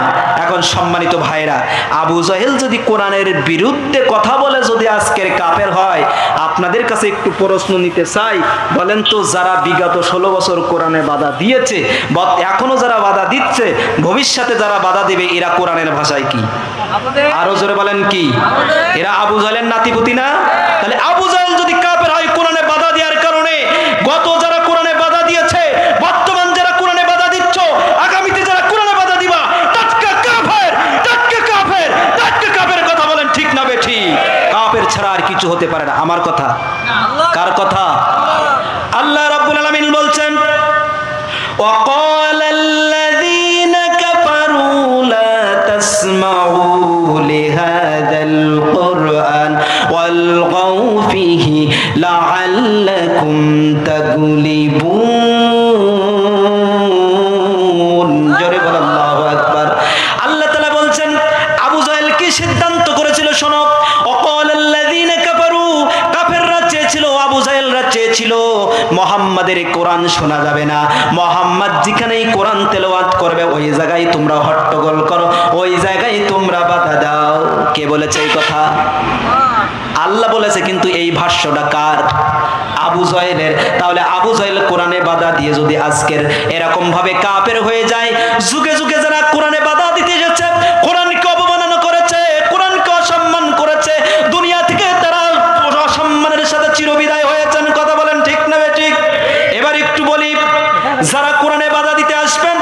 এখন সম্মানিত ভাইরা, আবু জাহেল যদি কোরআনের বিরুদ্ধে কথা বলে যদি আজকের কাফের হয়, আপনাদের কাছে একটু প্রশ্ন নিতে চাই, বলেন তো যারা বিগত 16 বছর কোরআনে বাধা দিয়েছে, এখনো যারা বাধা দিচ্ছে, ভবিষ্যতে যারা বাধা দিবে, এরা কোরআনের ভাষায় কি? আরো জোরে বলেন কি? এরা আবু জাহেলের নাতিপুতি না? তাহলে আবু জাহেল যদি কাফের হয় কোরআনে বাধা দেওয়ার কারণে, গত যারা কোরআনে বাধা দিয়েছে, বর্তমান যারা কোরআনে বাধা দিচ্ছ, আগামীতে যারা কোরআনে বাধা দিবা, টাটকা কাফের, টাটকা কাফের, টাটকা কাফের। কথা বলেন ঠিক না বেঠিক? কাফের ছাড়া আর কিছু হতে পারে না। আমার কথা? কার কথা? আল্লাহ রাব্বুল আলামিন বলছেন, وقال الذين كفروا لا تسمعوا لهذا القرآن والغوا فيه لعلكم تغلبون। জোরে বল আল্লাহু আকবার। আল্লাহ তাআলা বলছেন আবু জাহেল কি সিদ্ধান্ত করেছিল? শোনো, وقال الذين كفروا, কাফেররা চেয়েছিল, আবু জাহেলরা চেয়েছিল মুহাম্মাদের কোরআন শোনা যাবে না, মুহাম্মদ যেখানেই কোরআন তেলাওয়াত করবে ওই জায়গায় তোমরা হট্টগোল করো, ওই জায়গায় তোমরা বাধা দাও। কে বলেছে এই কথা? আল্লাহ বলেছে। কিন্তু এই ভাষ্যটা কার? আবু জাহেলের। তাহলে আবু জাহেল কোরআনে বাধা দিয়ে যদি আজকের এরকম ভাবে কাফের হয়ে যায়, যুগে যুগে যারা কোরআনে বাধা দিতে এসেছে, কোরআনকে অবমাননা করেছে, কোরআনকে অসম্মান করেছে, দুনিয়া থেকে তারা অসম্মানের সাথে চিরবিদায় হয়েছেন। কথা বলেন ঠিক না বেঠিক? এবার একটু বলি, যারা কোরআনে বাধা দিতে আসবেন,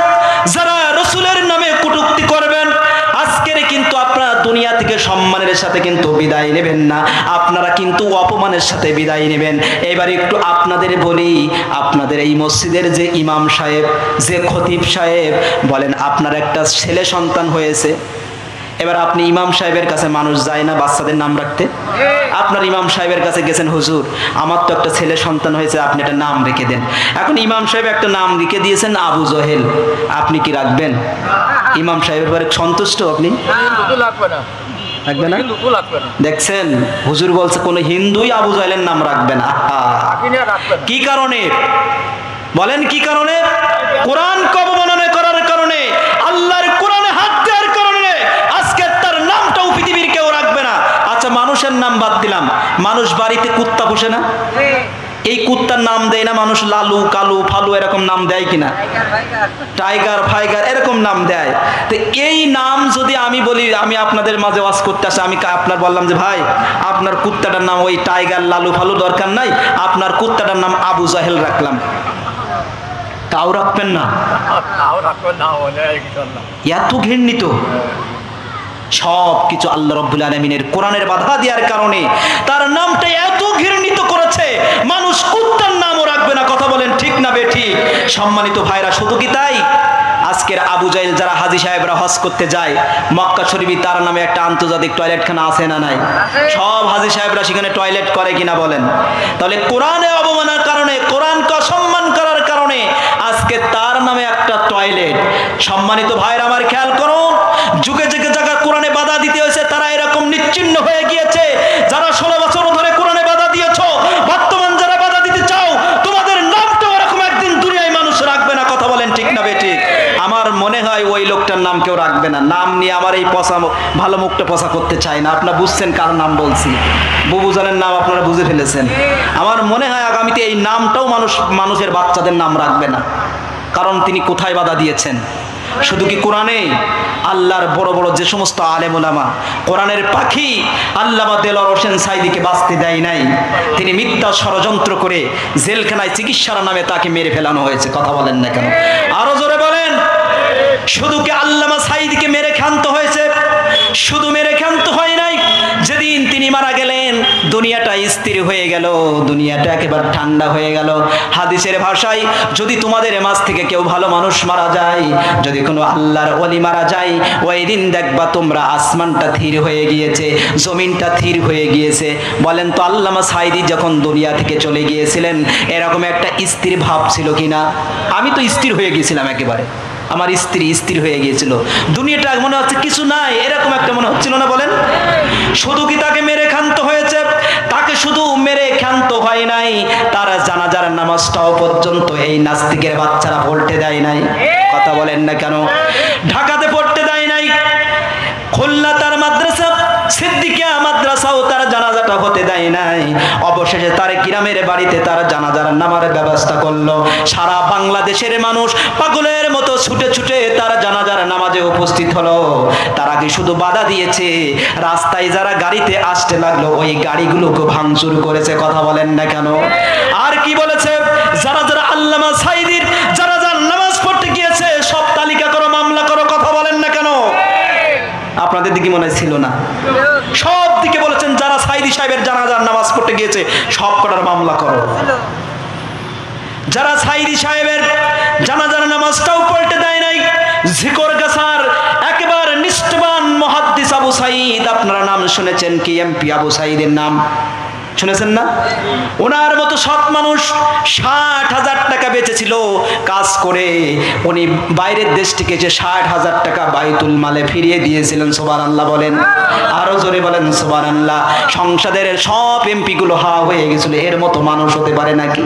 যারা রাসূলের নামে কটূক্তি করবেন, আজকের কিন্তু আপনারা দুনিয়া থেকে সম্মানের সাথে কিন্তু বিদায় নেবেন না, আপনারা কিন্তু অপমানের সাথে বিদায় নেবেন। এবার একটু আপনাদের বলি, আপনাদের এই মসজিদের যে ইমাম সাহেব, যে খতিব সাহেব, বলেন আপনার একটা ছেলে সন্তান হয়েছে, এবার আপনি ইমাম সাহেবের কাছে মানুষ যায় না বাচ্চাদের নাম রাখতে? আপনার ইমাম সাহেবের কাছে গেছেন, হুজুর আমার তো একটা ছেলে সন্তান হয়েছে, আপনি একটা নাম রেখে দেন। এখন ইমাম সাহেব একটা নাম লিখে দিয়েছেন আবু জাহেল, আপনি কি রাখবেন? ইমাম সাহেবের পরে সন্তুষ্ট আপনি? রাখবে না? দেখছেন, হুজুর বলছে কোন হিন্দুই আবু জাহেলের নাম রাখবে না। কি কারণে বলেন? কি কারণে? কোরআন অবমাননা করার কারণে, আল্লাহর কোরআনে হাত দেওয়ার কারণে আজকে তার নামটাও পৃথিবীর কেউ রাখবে না। আচ্ছা, মানুষের নাম বাদ দিলাম, মানুষ বাড়িতে কুত্তা পোষে না? এই কুত্তার নাম দেয় না মানুষ? লালু, কালু, ফালু এরকম নাম দেয় কিনা? টাইগার, ফাইগার এরকম নাম দেয়। তো এই নাম যদি আমি বলি, আমি আপনাদের মাঝে ওয়াজ করতে আসি, আমি আপনার বললাম যে ভাই আপনার কুত্তাটার নাম ওই টাইগার, লালু, ফালু দরকার নাই, আপনার কুত্তাটার নাম আবু জাহেল রাখলাম, তাও রাখবেন না? এত ঘৃণিত সব কিছু আল্লাহ রাব্বুল আলামিনের কোরআনের বাধা দেওয়ার কারণে তার নামটা এত ঘৃণিত করেছে, মানুষ কুত্তার নামও রাখবে না। কথা বলেন ঠিক না বেঠিক? সম্মানিত ভাইরা, শুধু কি তাই? আজকের আবু জাহেল যারা হাজী সাহেবরা হজ করতে যায় মক্কা শরীফে, তার নামে একটা আন্তর্জাতিক টয়লেটখানা আছে না নাই? সব হাজী সাহেবরা সেখানে টয়লেট করে কিনা বলেন? তাহলে কোরআনে অবমাননার কারণে, কোরআনকে অসম্মান করার কারণে আজকে তার নামে একটা টয়লেট। সম্মানিত ভাইরা আমার খেয়াল করো, যুগে যুগে যারা কোরআনে বাধা দিতে হয়েছে তারা এরকম নিশ্চিহ্ন হয়ে গিয়েছে। যারা 16 বছর ধরে কোরআনে বাধা দিয়েছো, বর্তমান যারা বাধা দিতে চাও, তোমাদের নামটা ওরকম একদিন দুনিয়ায় মানুষ রাখবে না। কথা বলেন ঠিক না বেঠিক? আমার মনে হয় ওই লোকটার নাম কেউ রাখবে না। নাম নিয়ে আমার এই পচা ভালো মুখটা পচা করতে চাই না। আপনারা বুঝছেন কার নাম বলছি? বুবুজানের নাম আপনারা বুঝে ফেলেছেন। আমার মনে হয় আগামীতে এই নামটাও মানুষের বাচ্চাদের নাম রাখবে না, কারণ তিনি কোথায় বাধা দিয়েছেন। শুধু কি কোরআনে? আল্লাহর বড় বড় যে সমস্ত আলেম ওলামা, কোরআনের পাখি আল্লামা দেলোয়ার হোসেন সাঈদীকে বাঁচতে দেয় নাই। তিনি মিথ্যা ষড়যন্ত্র করে জেলখানায় চিকিৎসার নামে তাকে মেরে ফেলানো হয়েছে। কথা বলেন না কেন? আরো জোরে বলেন। শুধু কি আল্লামা সাঈদীকে মেরে ক্ষান্ত হয়েছে? শুধু মেরে ক্ষান্ত হয় নাই, যেদিন তিনি মারা গেলেন দুনিয়াটা স্থির হয়ে গেল, দুনিয়াটা একেবারে ঠান্ডা হয়ে গেল। হাদিসের ভাষায়, যদি তোমাদের মাঝ থেকে কেউ ভালো মানুষ মারা যায়, যদি কোনো আল্লাহর ওলি মারা যায়, ওই দিন দেখবা তোমরা আসমানটা থির হয়ে গিয়েছে, জমিনটা থির হয়ে গিয়েছে। বলেন তো আল্লামা সাঈদী যখন দুনিয়া থেকে চলে গিয়েছিলেন এরকম একটা স্থির ভাব ছিল কিনা? আমি তো স্থির হয়ে গিয়েছিলাম একেবারে, আমার স্ত্রী স্থির হয়ে গিয়েছিল, দুনিয়াটা মনে হচ্ছে কিছু নাই, এরকম একটা মনে হচ্ছিল না? বলেন। শুধু কি তাকে মেরে ক্ষান্ত হয়েছে? তাকে শুধু মেরে ক্ষান্ত হয় নাই, তার জানাজার নামাজটাও পর্যন্ত এই নাস্তিকের বাচ্চারা পড়তে দেয় নাই। কথা বলেন না কেন? ঢাকাতে পড়তে দেয় নাই, খুলনা তার মাদ্রাসা, সিদ্দিকিয়া মাদ্রাসাও তার জানাজাটা হতে দেয় নাই। অবশেষে তার গ্রামের বাড়িতে তার জানাজার নামার ব্যবস্থা করলো। সারা বাংলাদেশের মানুষ পাগলের মতো ছুটে ছুটে তার জানাজার নামাজে উপস্থিত হলো। তারা কি শুধু বাধা দিয়েছে, রাস্তায় যারা গাড়িতে আসতে লাগলো ওই গাড়িগুলোকে ভাঙচুর করেছে। কথা বলেন না কেন? আর কি বলেছে? যারা যারা আল্লামা সাঈদীর জানাজার নামাজ পড়তে গিয়েছে সব তালিকা করো, মামলা করো। কথা বলেন না কেন? আপনাদের দিকে মনে ছিল না? সব দিকে বলেছেন যারা সাঈদী সাহেবের জানাজার নামাজ পড়তে গিয়েছে সব কটার মামলা করো। যারা সাঈদী সাহেবের জানাজার নামাজটাও পড়তে দেয় নাই, ঝিকরগাছার একেবারে নিষ্ঠবান মুহাদ্দিস আবু সাঈদ, আপনারা নাম শুনেছেন কি? এমপি আবু সাঈদের নাম শুনেছেন না? ওনার মতো সৎ মানুষ ৬০,০০০ টাকা বেঁচেছিল কাজ করে, উনি বাইরের দেশ থেকে যে ৬০,০০০ টাকা বাইতুল মালে ফিরিয়ে দিয়েছিলেন। সুবহানাল্লাহ বলেন। আরো জোরে বলেন সুবহানাল্লাহ। সংসদের সব এমপি গুলো হা হয়ে গেছিল, এর মতো মানুষ হতে পারে নাকি?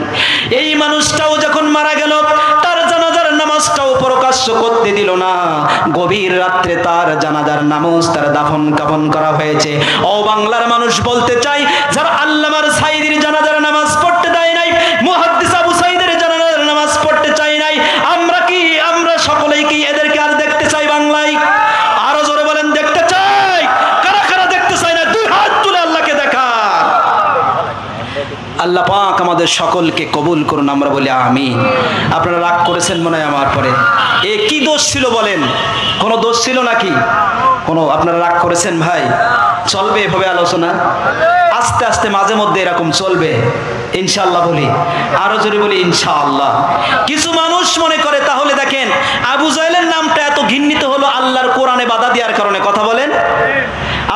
এই মানুষটাও যখন মারা গেল তার জানাজার নামাজটাও প্রকাশ্য করতে দিল না। গভীর রাত্রে তার জানাজার নামাজ, তার দাফন কাফন করা হয়েছে। ও বাংলার মানুষ বলতে চাই, যারা আল্লামা সাঈদীর জানাজার নামাজ পড়তে দেয় নাই, মুহাদ্দিস আবু সাঈদের জানাজার নামাজ পড়তে চাই নাই, আমরা সকলেই কি এদেরকে আর দেখতে চাই বাংলায়? আরো জোরে বলেন দেখতে চাই। কারা কারা দেখতে চাই না? দুই হাত তুলে আল্লাহকে দেখা। আল্লাহ পাক আমাদের সকলকে কবুল করুন, আমরা বলি আমিন। আপনারা রাগ করেছেন মনে হয় আমার পরে। এ কি দোষ ছিল বলেন? কোনো দোষ ছিল নাকি? কোনো? আপনারা রাগ করেছেন ভাই? চলবে এভাবে আলোচনা? আস্তে আস্তে মাঝে মধ্যে এরকম চলবে ইনশাআল্লাহ বলি। আরো জোরে বলি ইনশাআল্লাহ। কিছু মানুষ মনে করে, তাহলে দেখেন আবু জাহেলের নামটা এত ঘৃণিত হলো আল্লাহর কোরআনে বাধা দেওয়ার কারণে। কথা বলেন।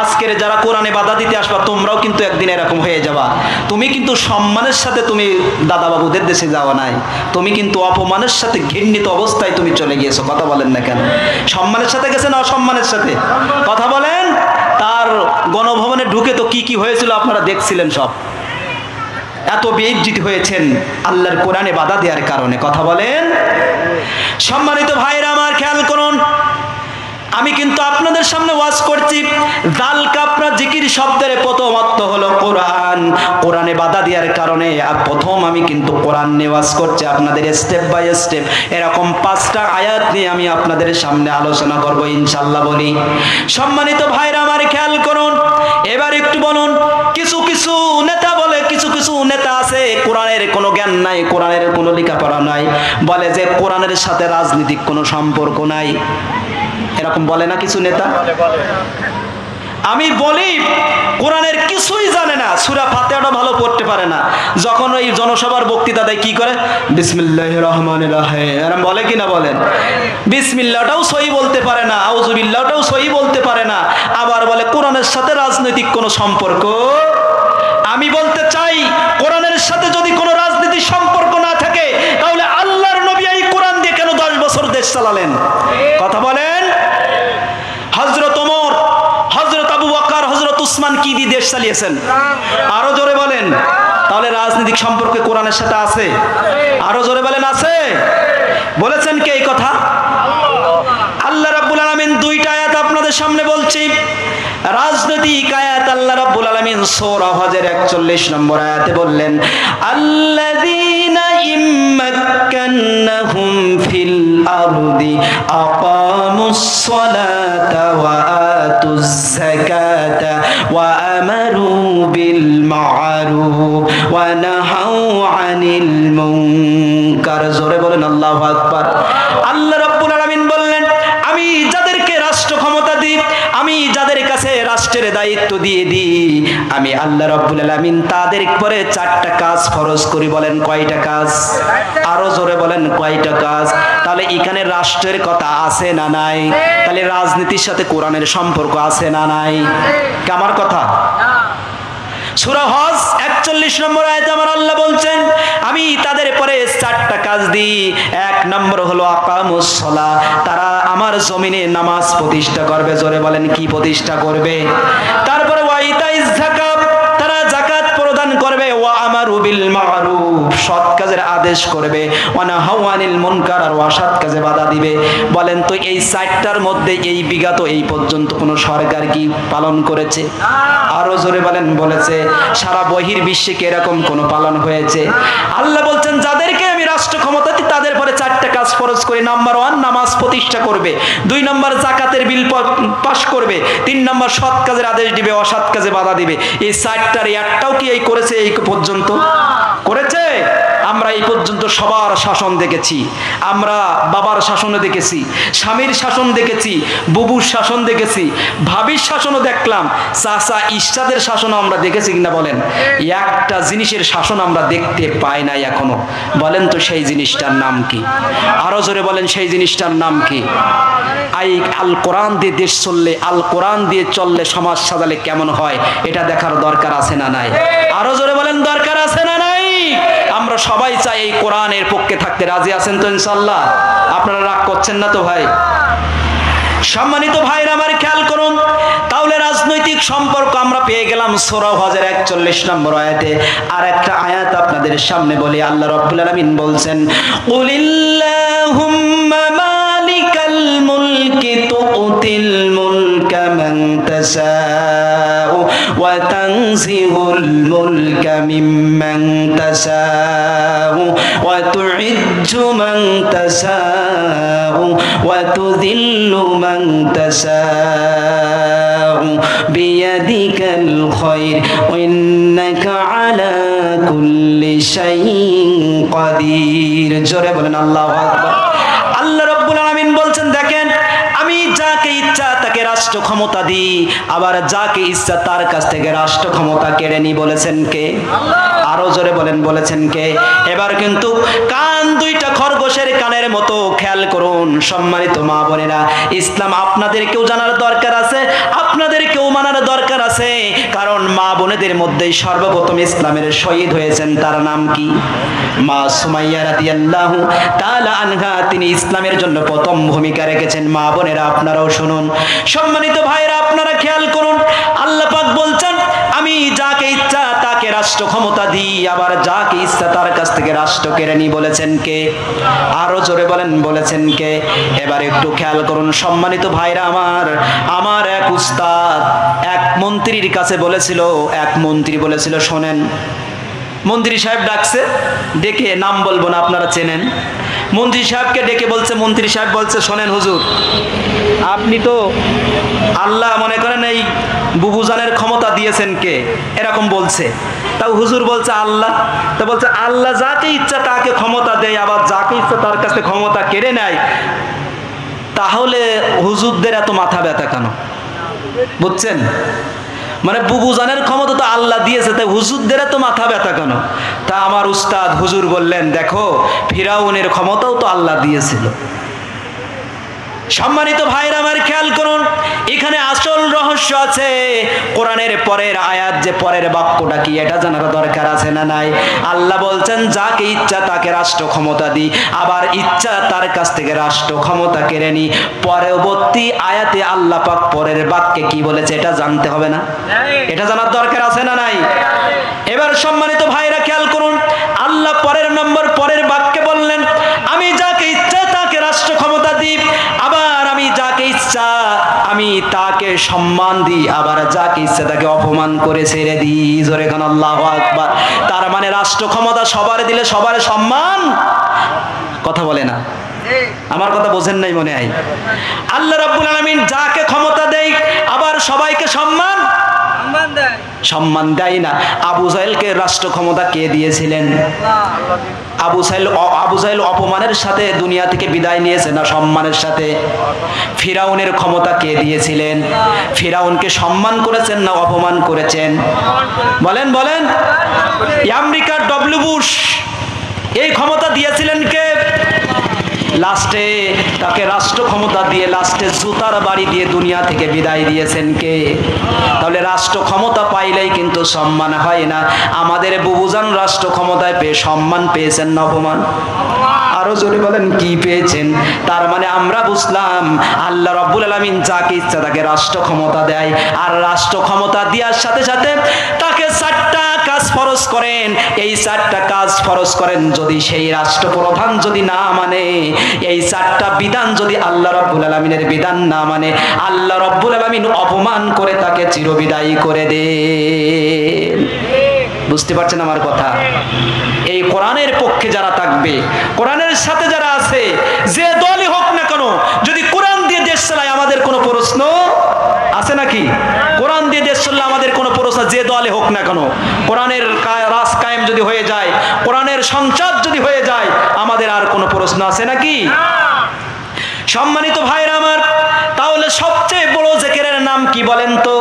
আজকের যারা কোরআনে বাধা দিতে আসবা তোমরাও কিন্তু একদিন এরকম হয়ে যাবা। তুমি কিন্তু সম্মানের সাথে তুমি দাদা বাবুদের দেশে যাওয়া নাই, তুমি কিন্তু অপমানের সাথে ঘৃণিত অবস্থায় তুমি চলে গিয়েছো। কথা বলেন না কেন? সম্মানের সাথে গেছে না অসম্মানের সাথে? কথা বলেন। তার গণভবনে ঢুকে তো কি কি হয়েছিল আপনারা দেখছিলেন সব। এত বেইজ্জতি হয়েছেন আল্লাহর কোরআনে বাধা দেওয়ার কারণে। কথা বলেন। সম্মানিত ভাইরা আমার খেয়াল করুন, আমি কিন্তু আপনাদের সামনে ওয়াজ করছি। জাল কাপড়া জিকির শব্দের প্রথম অর্থ হলো কোরআন। কোরআনে বাধা দেওয়ার কারণে প্রথম আমি কিন্তু কোরআন নিয়ে ওয়াজ করছি আপনাদের, স্টেপ বাই স্টেপ এরকম 5টা আয়াত নিয়ে আমি আপনাদের সামনে আলোচনা করব ইনশাআল্লাহ বলি। সম্মানিত ভাইরা আমার খেয়াল করুন, এবার একটু বলুন, কিছু কিছু নেতা বলে, কিছু কিছু নেতা আছে কোরআনের কোনো জ্ঞান নাই, কোরআনের কোনো লেখাপড়া নাই, বলে যে কোরআনের সাথে রাজনীতির কোনো সম্পর্ক নাই। এরকম বলে না কিছু নেতা? আমি বলি কোরআনের কিছুই জানে না, সূরা ফাতিহাটা ভালো পড়তে পারে না। যখন ওই জনসভার বক্তৃতা দেয় কি করে? বিসমিল্লাহির রহমানির রহিম এরকম বলে কি না বলেন? বিসমিল্লাহটাও সহি বলতে পারে না, আউযুবিল্লাহটাও সহি বলতে পারে না, আবার বলে কোরআনের সাথে রাজনৈতিক কোনো সম্পর্ক। আমি বলতে চাই, কোরআনের সাথে যদি কোনো রাজনীতির সম্পর্ক না থাকে তাহলে আল্লাহর নবী এই কোরআন দিয়ে কেন 10 বছর দেশ চালালেন? কথা বলেন। হযরত ওমর, হযরত আবু বকর, হযরত উসমান কি দিয়ে দেশ চালিয়েছেন? আরো জোরে বলেন। তাহলে রাজনৈতিক সম্পর্ক কোরআনের সাথে আছে? আরো জোরে বলেন আছে? বলেছেন কে এই কথা? আল্লাহ রাব্বুল আলামিন 2টা আয়াত আপনাদের সামনে বলছি। রাজনৈতিক আয়াত আল্লাহ রাব্বুল আলামিন সূরা হজের 41 নম্বর আয়াতে বললেন, আল্লাযীনা ইম্মাক্কান্নাহুম ফিল আরদি আকামুস সালাতা ওয়া আতুজ যাকাতা ওয়া আমারু বিল মা'রুফ ওয়া নাহাউ আনিল মুনকার। জোরে বলেন আল্লাহু আকবার। আল্লাহ রাব্বুল আলামিন বললেন, আমি যাদেরকে রাষ্ট্র ক্ষমতা দিই, আমি যাদের কাছে রাষ্ট্রের দায়িত্ব দিয়ে দিই, আমি আল্লাহ রাব্বুল আলামিন তাদের উপরে 4টা কাজ ফরজ করি। বলেন কয়টা কাজ? আরো জোরে বলেন কয়টা কাজ? তাহলে এখানে রাষ্ট্রের কথা আছে না নাই? তাহলে রাজনীতির সাথে কোরআনের সম্পর্ক আছে না নাই? আমার কথা সূরা হজ 41 নম্বর আয়াতে আমার আল্লাহ বলছেন, আমি তাদের পরে 4টা কাজ দিই। 1 নম্বর হলো আকামুস সালাহ, তারা আমার জমিনে নামাজ প্রতিষ্ঠা করবে। জোরে বলেন কি প্রতিষ্ঠা করবে? তারপরে ওয়া ইতাইজ যাকাত, তারা যাকাত প্রদান করবে। ওয়া আমারু বিল মা'রুফ, সৎ কাজের আদেশ করবে। ওয়া নাহাউ আনিল মুনকার, আর অসৎ কাজে বাধা দিবে। বলেন তো এই 4টার মধ্যে এই বিগত এই পর্যন্ত কোন সরকার কি পালন করেছে? আরো জোরে বলেন বলেছে? সারা বহির বিশ্বে কি এরকম কোন পালন হয়েছে? আল্লাহ বলছেন, যাদেরকে আমি রাষ্ট্র ক্ষমতা দিই তাদের পরে 4টা কাজ ফরজ করি। নাম্বার 1 নামাজ প্রতিষ্ঠা করবে, 2 নম্বর যাকাতের বিল পাস করবে, 3 নম্বর সৎ কাজের আদেশ দিবে, অসৎ কাজে বাধা দিবে। এই 4টার একটাও কি এই করেছে? এই পর্যন্ত করেছে? আমরা এই পর্যন্ত সবার শাসন দেখেছি, আমরা বাবার শাসনও দেখেছি, স্বামীর শাসন দেখেছি, বুবুর শাসন দেখেছি, ভাবির শাসনও দেখলাম, চাচা ইস্তাদের শাসনও আমরা দেখেছি কিনা বলেন? একটা জিনিসের শাসন আমরা দেখতে পাই নাই এখনো। বলেন তো সেই জিনিসটার নাম কি? আরো জোরে বলেন সেই জিনিসটার নাম কি? আল কোরআন দিয়ে দেশ চললে, আল কোরআন দিয়ে চললে সমাজ সাজালে কেমন হয়, এটা দেখার দরকার আছে না নাই? আরো জোরে বলেন দরকার আছে না নাই? আমরা সবাই চাই এই কোরআনের পক্ষে থাকতে। রাজি আছেন তো ইনশাআল্লাহ? আপনারা রাগ করছেন না তো ভাই? সম্মানিত ভাইরা আমার খেয়াল করুন, তাহলে রাজনৈতিক সম্পর্ক আমরা পেয়ে গেলাম সূরা হজের 41 নম্বর আয়াতে। আর একটা আয়াত আপনাদের সামনে বলি, আল্লাহ রাব্বুল আলামিন বলছেন, কুলিল্লাহুম্মা মালিকাল মুলকি তুতিল মুলকা মান তাশাউ ওয়া তানজিউল মুলকা মিম্মান তাশাউ ওয়া তুইজ্জু মান তাশাউ ওয়া তুযিল্লু মান তাশাউ বিয়াদিকাল খায়র ইন্নাকা আলা কুল্লি শাইইন কাদির। জোরে বলেন আল্লাহু আকবার। আল্লাহ রাব্বুল আলামিন বলছেন, দেখেন আমি যাকে ইচ্ছা তাকে রাষ্ট্র ক্ষমতা দিই, আবার যাকে ইচ্ছা তার কাছ থেকে রাষ্ট্র ক্ষমতা কেড়ে নি। বলেছেন কে? আরো জোরে বলেন বলেছেন কে? এবার কিন্তু কান দুইটা খরগোশের কানের মতো খেয়াল করুন সম্মানিত মা বোনেরা। ইসলাম আপনাদেরকেও জানার দরকার আছে, আপনাদেরকেও মানার দরকার আছে। কারণ মা বোনেদের মধ্যেই সর্বপ্রথম ইসলামের শহীদ হয়েছেন, তার নাম কি? মা সুমাইয়া রাদিয়াল্লাহু তাআলা আনহা। তিনি ইসলামের জন্য প্রথম ভূমিকা রেখেছেন। মা বোনেরা আপনারাও শুনুন, সম্মানিত ভাইরা আপনারা খেয়াল করুন। আল্লাহ পাক বলছেন, আমি যাকে ইচ্ছা তাকে রাষ্ট্র ক্ষমতা দিই, আবার যাকে ইচ্ছা তার কাছ থেকে রাষ্ট্র কেড়ে নি। বলেছেন কে? আরো জোরে বলেন বলেছেন কে? এবার একটু খেয়াল করুন সম্মানিত ভাইরা আমার এক উস্তাদ এক মন্ত্রীর কাছে বলেছিল, এক মন্ত্রী বলেছিল, শোনেন, মন্ত্রী সাহেব ডাকছে, ডেকে, নাম বলবো না আপনারা চেনেন, মন্ত্রী সাহেবকে ডেকে বলছে, মন্ত্রী সাহেব বলছে, শোনেন হুজুর, আপনি তো আল্লাহ মনে করেন এই বুবুজানের ক্ষমতা দিয়েছেন কে? এরকম বলছে। তাও হুজুর বলছে আল্লাহ। তা বলছে আল্লাহ যাকে ইচ্ছা তাকে ক্ষমতা দেয়, আবার যাকে ইচ্ছা তার কাছে ক্ষমতা কেড়ে নেয়। তাহলে হুজুরদের এত মাথা ব্যথা কেন? বুঝছেন? মানে বুবুজানের ক্ষমতা তো আল্লাহ দিয়েছে, তাই হুজুরদের এত মাথা ব্যথা কেন? তা আমার উস্তাদ হুজুর বললেন, দেখো ফিরাউনের ক্ষমতাও তো আল্লাহ দিয়েছিল। সম্মানিত ভাইরা আমার খেয়াল করুন, এখানে আসল রহস্য আছে। কোরআনের পরের আয়াত যে পরের বাক্যটা কি এটা জানার দরকার আছে না নাই? আল্লাহ বলছেন, যাকে ইচ্ছা তাকে রাষ্ট্র ক্ষমতা দিই, আবার ইচ্ছা তার কাছ থেকে রাষ্ট্র ক্ষমতা কেড়ে নি। পরবর্তী আয়াতে আল্লাহ পাক পরের বাক্যে কি বলেছে এটা জানতে হবে না? এটা জানার দরকার আছে না নাই? এবার সম্মানিত ভাইরা খেয়াল করুন, আল্লাহ পরের বাক্যে বললেন, আমি যাকে ইচ্ছা তাকে রাষ্ট্র ক্ষমতা দিই, আবার আমি যাকে ইচ্ছা আমি তাকে সম্মান দিই, আবার যাকে ইচ্ছা তাকে অপমান করে ছেড়ে দিই। জোরে খান আল্লাহু আকবার। তার মানে রাষ্ট্র ক্ষমতা সবার দিলে সবার সম্মান, কথা বলে না, আমার কথা বোঝেন নাই মনে হয়। আল্লাহ রাব্বুল আলামিন যাকে ক্ষমতা দেয় আবার সবাইকে সম্মান দেয় না। আবু জাহেলকে রাষ্ট্র ক্ষমতা কে দিয়েছিলেন? আবু জাহেল অপমানের সাথে দুনিয়া থেকে বিদায় নিয়েছে না সম্মানের সাথে? ফিরাউনের ক্ষমতা কে দিয়েছিলেন? ফিরাউনকে সম্মান করেছেন না অপমান করেছেন? বলেন বলেন। আমেরিকার ডব্লিউ বুশ এই ক্ষমতা দিয়েছিলেন কে? লাস্টে তাকে রাষ্ট্র ক্ষমতা দিয়ে লাস্টে জুতার বাড়ি দিয়ে দুনিয়া থেকে বিদায় দিয়েছেন কে? তাহলে রাষ্ট্র ক্ষমতা পাইলেই কিন্তু সম্মান হয় না। আমাদের বুবুজান রাষ্ট্র ক্ষমতায় পেয়ে সম্মান পেয়েছেন না অপমান? আরো জোরে বলেন কি পেয়েছেন? তার মানে আমরা বুঝলাম আল্লাহ রাব্বুল আলামিন যাকে ইচ্ছা তাকে রাষ্ট্র ক্ষমতা দেয়, আর রাষ্ট্র ক্ষমতা দেওয়ার সাথে সাথে তাকে 4টা কাজ ফরজ করেন। এই 4টা কাজ ফরজ করেন, যদি সেই রাষ্ট্রপ্রধান যদি না মানে, এই 4টা বিধান যদি আল্লাহ রাব্বুল আলামিনের বিধান না মানে, আল্লাহ রাব্বুল আলামিন অপমান করে তাকে চিরবিদায়ী করে দেন। বুঝতে পারছেন আমার কথা? এই কোরআনের পক্ষে যারা থাকবে, কোরআনের সাথে যারা আছে, যে দলই হোক না কেন, যদি কোরআন দিয়ে দেশ চালায় আমাদের কোনো প্রশ্ন আছে নাকি? কোরআন দিয়ে দেশ চললে আমাদের কোনো প্রশ্ন, যে দলে হোক না কেন, কোরআনের রাজ কায়েম যদি হয়ে যায়, কোরআনের সংসদ যদি হয়ে যায়, আমাদের আর কোনো প্রশ্ন আছে নাকি? সম্মানিত ভাইরা আমার, তাহলে সবচেয়ে বড় জিকিরের নাম কি বলেন তো?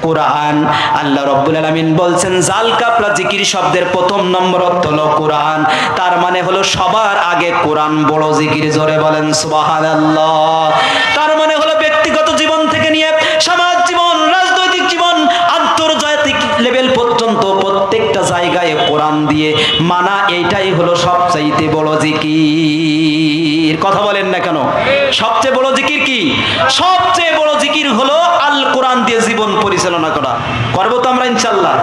কোরআন। আল্লাহ রাব্বুল আলামিন বলছেন জাল কাপড়া জিকির শব্দের প্রথম নম্বর অর্থ হলো কোরআন। তার মানে হলো সবার আগে কোরআন বড় জিকির। জোরে বলেন সুবহানাল্লাহ। তার মানে হলো ব্যক্তিগত জীবন থেকে নিয়ে সমাজ জীবন, রাজনৈতিক জীবন, আন্তর্জাতিক লেভেল পর্যন্ত প্রত্যেকটা জায়গায় কোরআন দিয়ে মানা, এইটাই হলো সবচাইতে বড় জিকির। কথা বলেন না কেন? সবচেয়ে বড় জিকির কি? সবচেয়ে বড় জিকির হলো আল কোরআন দিয়ে জীবন পরিচালনা করা। করবো তো আমরা ইনশাআল্লাহ?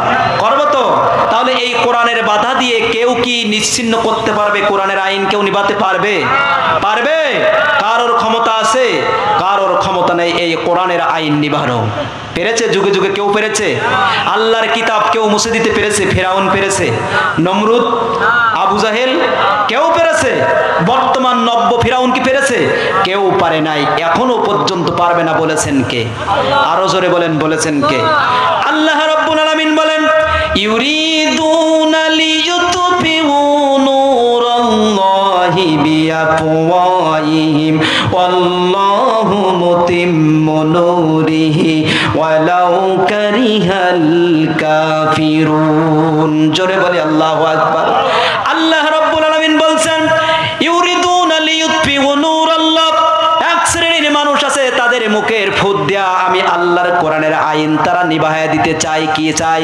করবো তো? তাহলে এই কোরআনের বাধা দিয়ে কেউ কি নিশ্চিহ্ন করতে পারবে? কোরআনের আইন কেউ নিভাতে পারবে? পারবে? কারোর ক্ষমতা আছে? কারোর ক্ষমতা নেই এই কোরআনের আইন নিভানো। পেরেছে? যুগে যুগে কেউ পেরেছে? আল্লাহর কিতাব কেউ মুছে দিতে পেরেছে? ফিরাউন পেরেছে? নমরুদ, আবু জাহেল, কেউ পেরেছে? বর্তমান নব্য ফিরাউন কি পেরেছে? কেউ পারে নাই, এখনো পর্যন্ত পারবে না। বলেছেন কে? আরো জোরে বলেন, বলেছেন কে? আল্লাহ রাব্বুল আলামিন বলেন ইউরিদুনা লিইউতফিউ নূরাল্লাহি বিআফওয়াহিহিম ওয়াল্লাহু মুতিম্মু নূরিহি ওয়ালাউ কারিহাল কাফিরুন। জোরে বলে আল্লাহু আকবার। আল্লাহ রাব্বুল আলামিন বলছেন ইউরিদুনা লিইউতফিউ নূরাল্লাহ, এক শ্রেণীর মানুষ আছে তাদের মুখের ফুদ দেয়া আমি আল্লাহর কোরআনের আইন তারা নিভায়া দিতে চায়। কি চাই?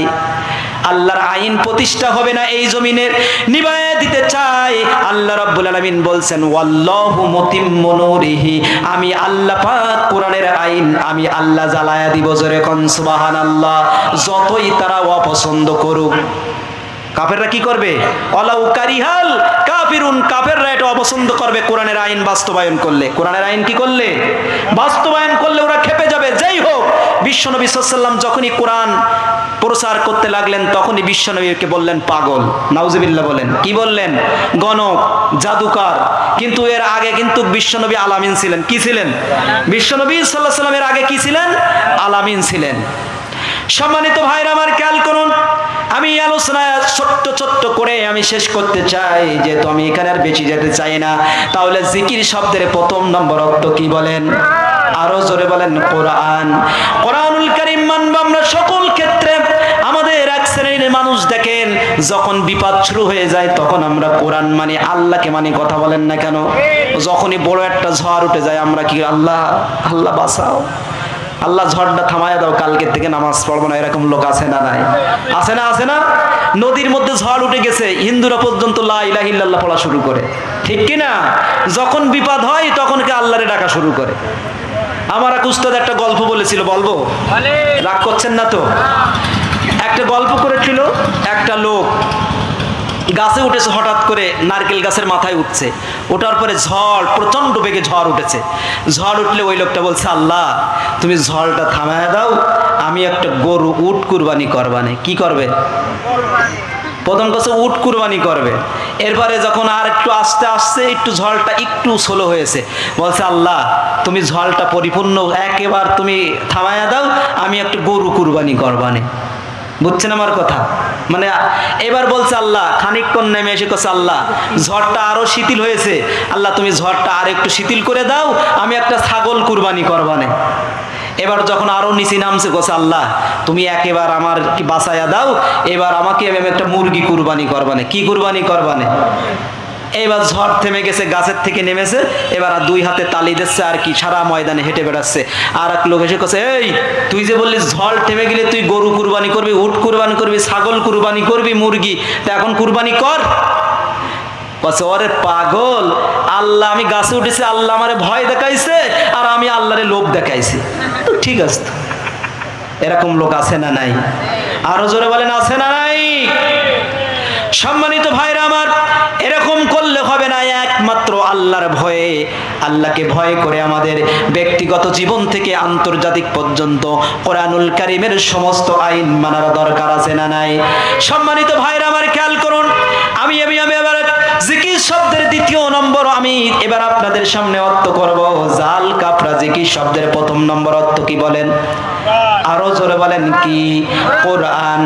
আল্লাহর আইন প্রতিষ্ঠা হবে না এই জমিনের, নিভায়া দিতে চায়। আল্লাহ রাব্বুল আলামিন বলছেন ওয়াল্লাহু মুতিম্মু নূরিহি, আমি আল্লাহ পাক কোরআনের আইন আমি আল্লাহ জ্বালায়া দিব। জোরে কোন সুবহানাল্লাহ। যতই তারা অপছন্দ করুক, কাফেররা কি করবে? ওয়ালাউ কারিহাল কাফিরুন, কাফেররা এটা অপছন্দ করবে কোরআনের আইন বাস্তবায়ন করলে। কোরআনের আইন কি করলে? বাস্তবায়ন করলে ওরা খেপে যাবে। যেই হোক, বিশ্বনবী সাল্লাল্লাহু আলাইহি ওয়াসাল্লাম যখনই কোরআন প্রচার করতে লাগলেন তখনই বিশ্বনবীকে বললেন পাগল। নাউজুবিল্লাহ বলেন। কি বললেন? গণক, জাদুকর। কিন্তু এর আগে কিন্তু বিশ্বনবী আলামিন ছিলেন। কি ছিলেন? বিশ্বনবী সাল্লাল্লাহু আলাইহি ওয়াসাল্লামের আগে কি ছিলেন? আলামিন ছিলেন। সম্মানিত ভাইরা আমার, খেয়াল করুন, আমি আলোচনা ছোট্ট ছোট্ট করে আমি শেষ করতে চাই, যেহেতু আমি এখানে আর বেশি যেতে চাই না। তাহলে জিকির শব্দের প্রথম নম্বর অর্থ কি বলেন? আরো জোরে বলেন কোরআন। কোরআনুল কারীম মানব আমরা সকল ক্ষেত্রে। আমাদের এক শ্রেণীর মানুষ দেখেন যখন বিপদ শুরু হয়ে যায় তখন আমরা কোরআন মানি, আল্লাহকে মানি। কথা বলেন না কেন? যখনই বড় একটা ঝড় উঠে যায় আমরা কি আল্লাহ আল্লাহ বাঁচাও, আল্লাহ ঝড়টা থামায় দাও, কালকের থেকে নামাজ পড়বো না, এরকম লোক আছে না নাই? আছে না? আছে না? নদীর মধ্যে ঝড় উঠে গেছে, হিন্দুরা পর্যন্ত লা ইলাহা ইল্লাল্লাহ পড়া শুরু করে, ঠিক কি না? যখন বিপদ হয় তখন কি আল্লাহরে ডাকা শুরু করে। আমার এক উস্তাদ একটা গল্প বলেছিল, বলবো? রাগ করছেন না তো? একটা গল্প করেছিল, একটা লোক গাছে উঠেছে, হঠাৎ করে নারকেল গাছের মাথায় উঠছে, ওঠার পরে ঝড়, প্রচন্ড বেগে ঝড় উঠেছে। ঝড় উঠলে ওই লোকটা বলছে, আল্লাহ তুমি ঝড়টা থামায় দাও, আমি একটা গরু উট কুরবানি করবানে। কি করবে? প্রথম কাছে উট কুরবানি করবে। এরপরে যখন আর একটু আস্তে আস্তে একটু ঝড়টা একটু স্লো হয়েছে, বলছে আল্লাহ তুমি ঝড়টা পরিপূর্ণ একেবারে তুমি থামায়া দাও, আমি একটা গরু কুরবানি করবানে। বুঝছেন আমার কথা? মানে এবার বলছে আল্লাহ, খানিকক্ষণ নেমে এসে কছে আল্লাহ ঝড়টা আরো শিথিল হয়েছে, আল্লাহ তুমি ঝড়টা আর একটু শিথিল করে দাও, আমি একটা ছাগল কুরবানি করবানে। এবার যখন আরো নিচে নামছে, কছে আল্লাহ তুমি একেবার আমার কি বাঁচাইয়া দাও, এবার আমাকে আমি একটা মুরগি কুরবানি করবানে। কি কুরবানি করবানে? এবার ঝড় থেমে গেছে, গাছের থেকে নেমেছে, এবার আর দুই হাতে তালি দিচ্ছে আর কি, সারা ময়দানে হেঁটে বেড়াচ্ছে। আর এক লোক এসে কছে, এই তুই যে বললি ঝড় থেমে গেলে তুই গরু কুরবানি করবি, উট কুরবানি করবি, ছাগল কুরবানি করবি, মুরগি, তা এখন কুরবানি কর। বলছে ওরে পাগল, আল্লাহ আমি গাছে উঠেছি, আল্লাহ আমারে ভয় দেখাইছে আর আমি আল্লাহরে লোভ দেখাইছি। তো ঠিক আছে, এরকম লোক আছে না নাই? আরো জোরে বলেন আছে না নাই? সম্মানিত ভাইরা আমার, এরকম করলে হবে না। একমাত্র আল্লাহর ভয়ে, আল্লাহকে ভয় করে আমাদের ব্যক্তিগত জীবন থেকে আন্তর্জাতিক পর্যন্ত কোরআনুল কারীমের সমস্ত আইন মানার দরকার আছে না নাই? সম্মানিত ভাইরা আমার খেয়াল করুন, আমি এবার জিকির শব্দের দ্বিতীয় নম্বর আমি এবার আপনাদের সামনে অর্থ করব। জাল কাফরা জিকির শব্দের প্রথম নম্বর অর্থ কি বলেন? আরো জোরে বলেন কি? কোরআন।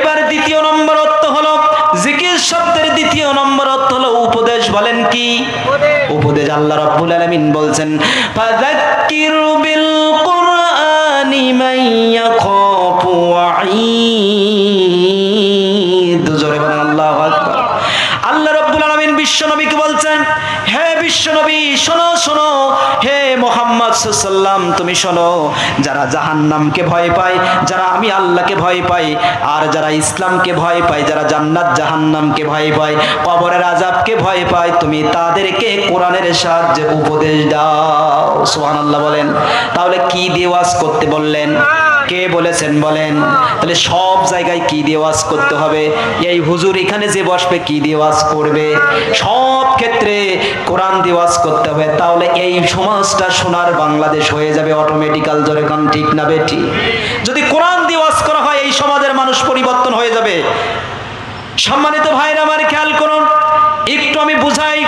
এবার দ্বিতীয় নম্বর অর্থ হলো জিকির শব্দের দ্বিতীয় নম্বর অর্থ হলো উপদেশ। বলেন কি? উপদেশ। আল্লাহ রাব্বুল আলামিন বলছেন, ফাযাক্কির বিল কুরআনি মান ইয়াখাফু ওয়াঈদ। জোরে বলেন আল্লাহু আকবার। আল্লাহ রাব্বুল আলামিন বিশ্বনবীকে বলছেন, হে বিশ্বনবী শোনো শোনো, হে মুহাম্মদ সাল্লাল্লাহু আলাইহি ওয়াসাল্লাম তুমি শোনো, যারা জাহান্নামকে ভয় পায়, যারা আমি আল্লাহকে ভয় পাই, আর যারা ইসলামকে ভয় পায়, যারা জান্নাত জাহান্নামকে ভয় পায়, কবরের আযাবকে ভয় পায়, তুমি তাদেরকে কোরআনের সাহায্যে উপদেশ দাও। সুবহানাল্লাহ বলেন। তাহলে কি দিয়ে ওয়াজ করতে বললেন? কে বলেছেন বলেন? তাহলে সব জায়গায় কি দিয়ে ওয়াজ করতে হবে? এই হুজুর এখানে যে বসবে কি দিয়ে ওয়াজ করবে? সব ক্ষেত্রে কোরআন দিয়ে ওয়াজ করতে হবে। তাহলে এই সমাজটা সোনার বাংলাদেশ হয়ে যাবে অটোমেটিক্যাল। জোরে কোন ঠিক না বেটি? যদি কোরআন দিয়ে ওয়াজ করা হয়, এই সমাজের মানুষ পরিবর্তন হয়ে যাবে। সম্মানিত ভাইরা আমার খেয়াল করুন, একটু আমি বুঝাই।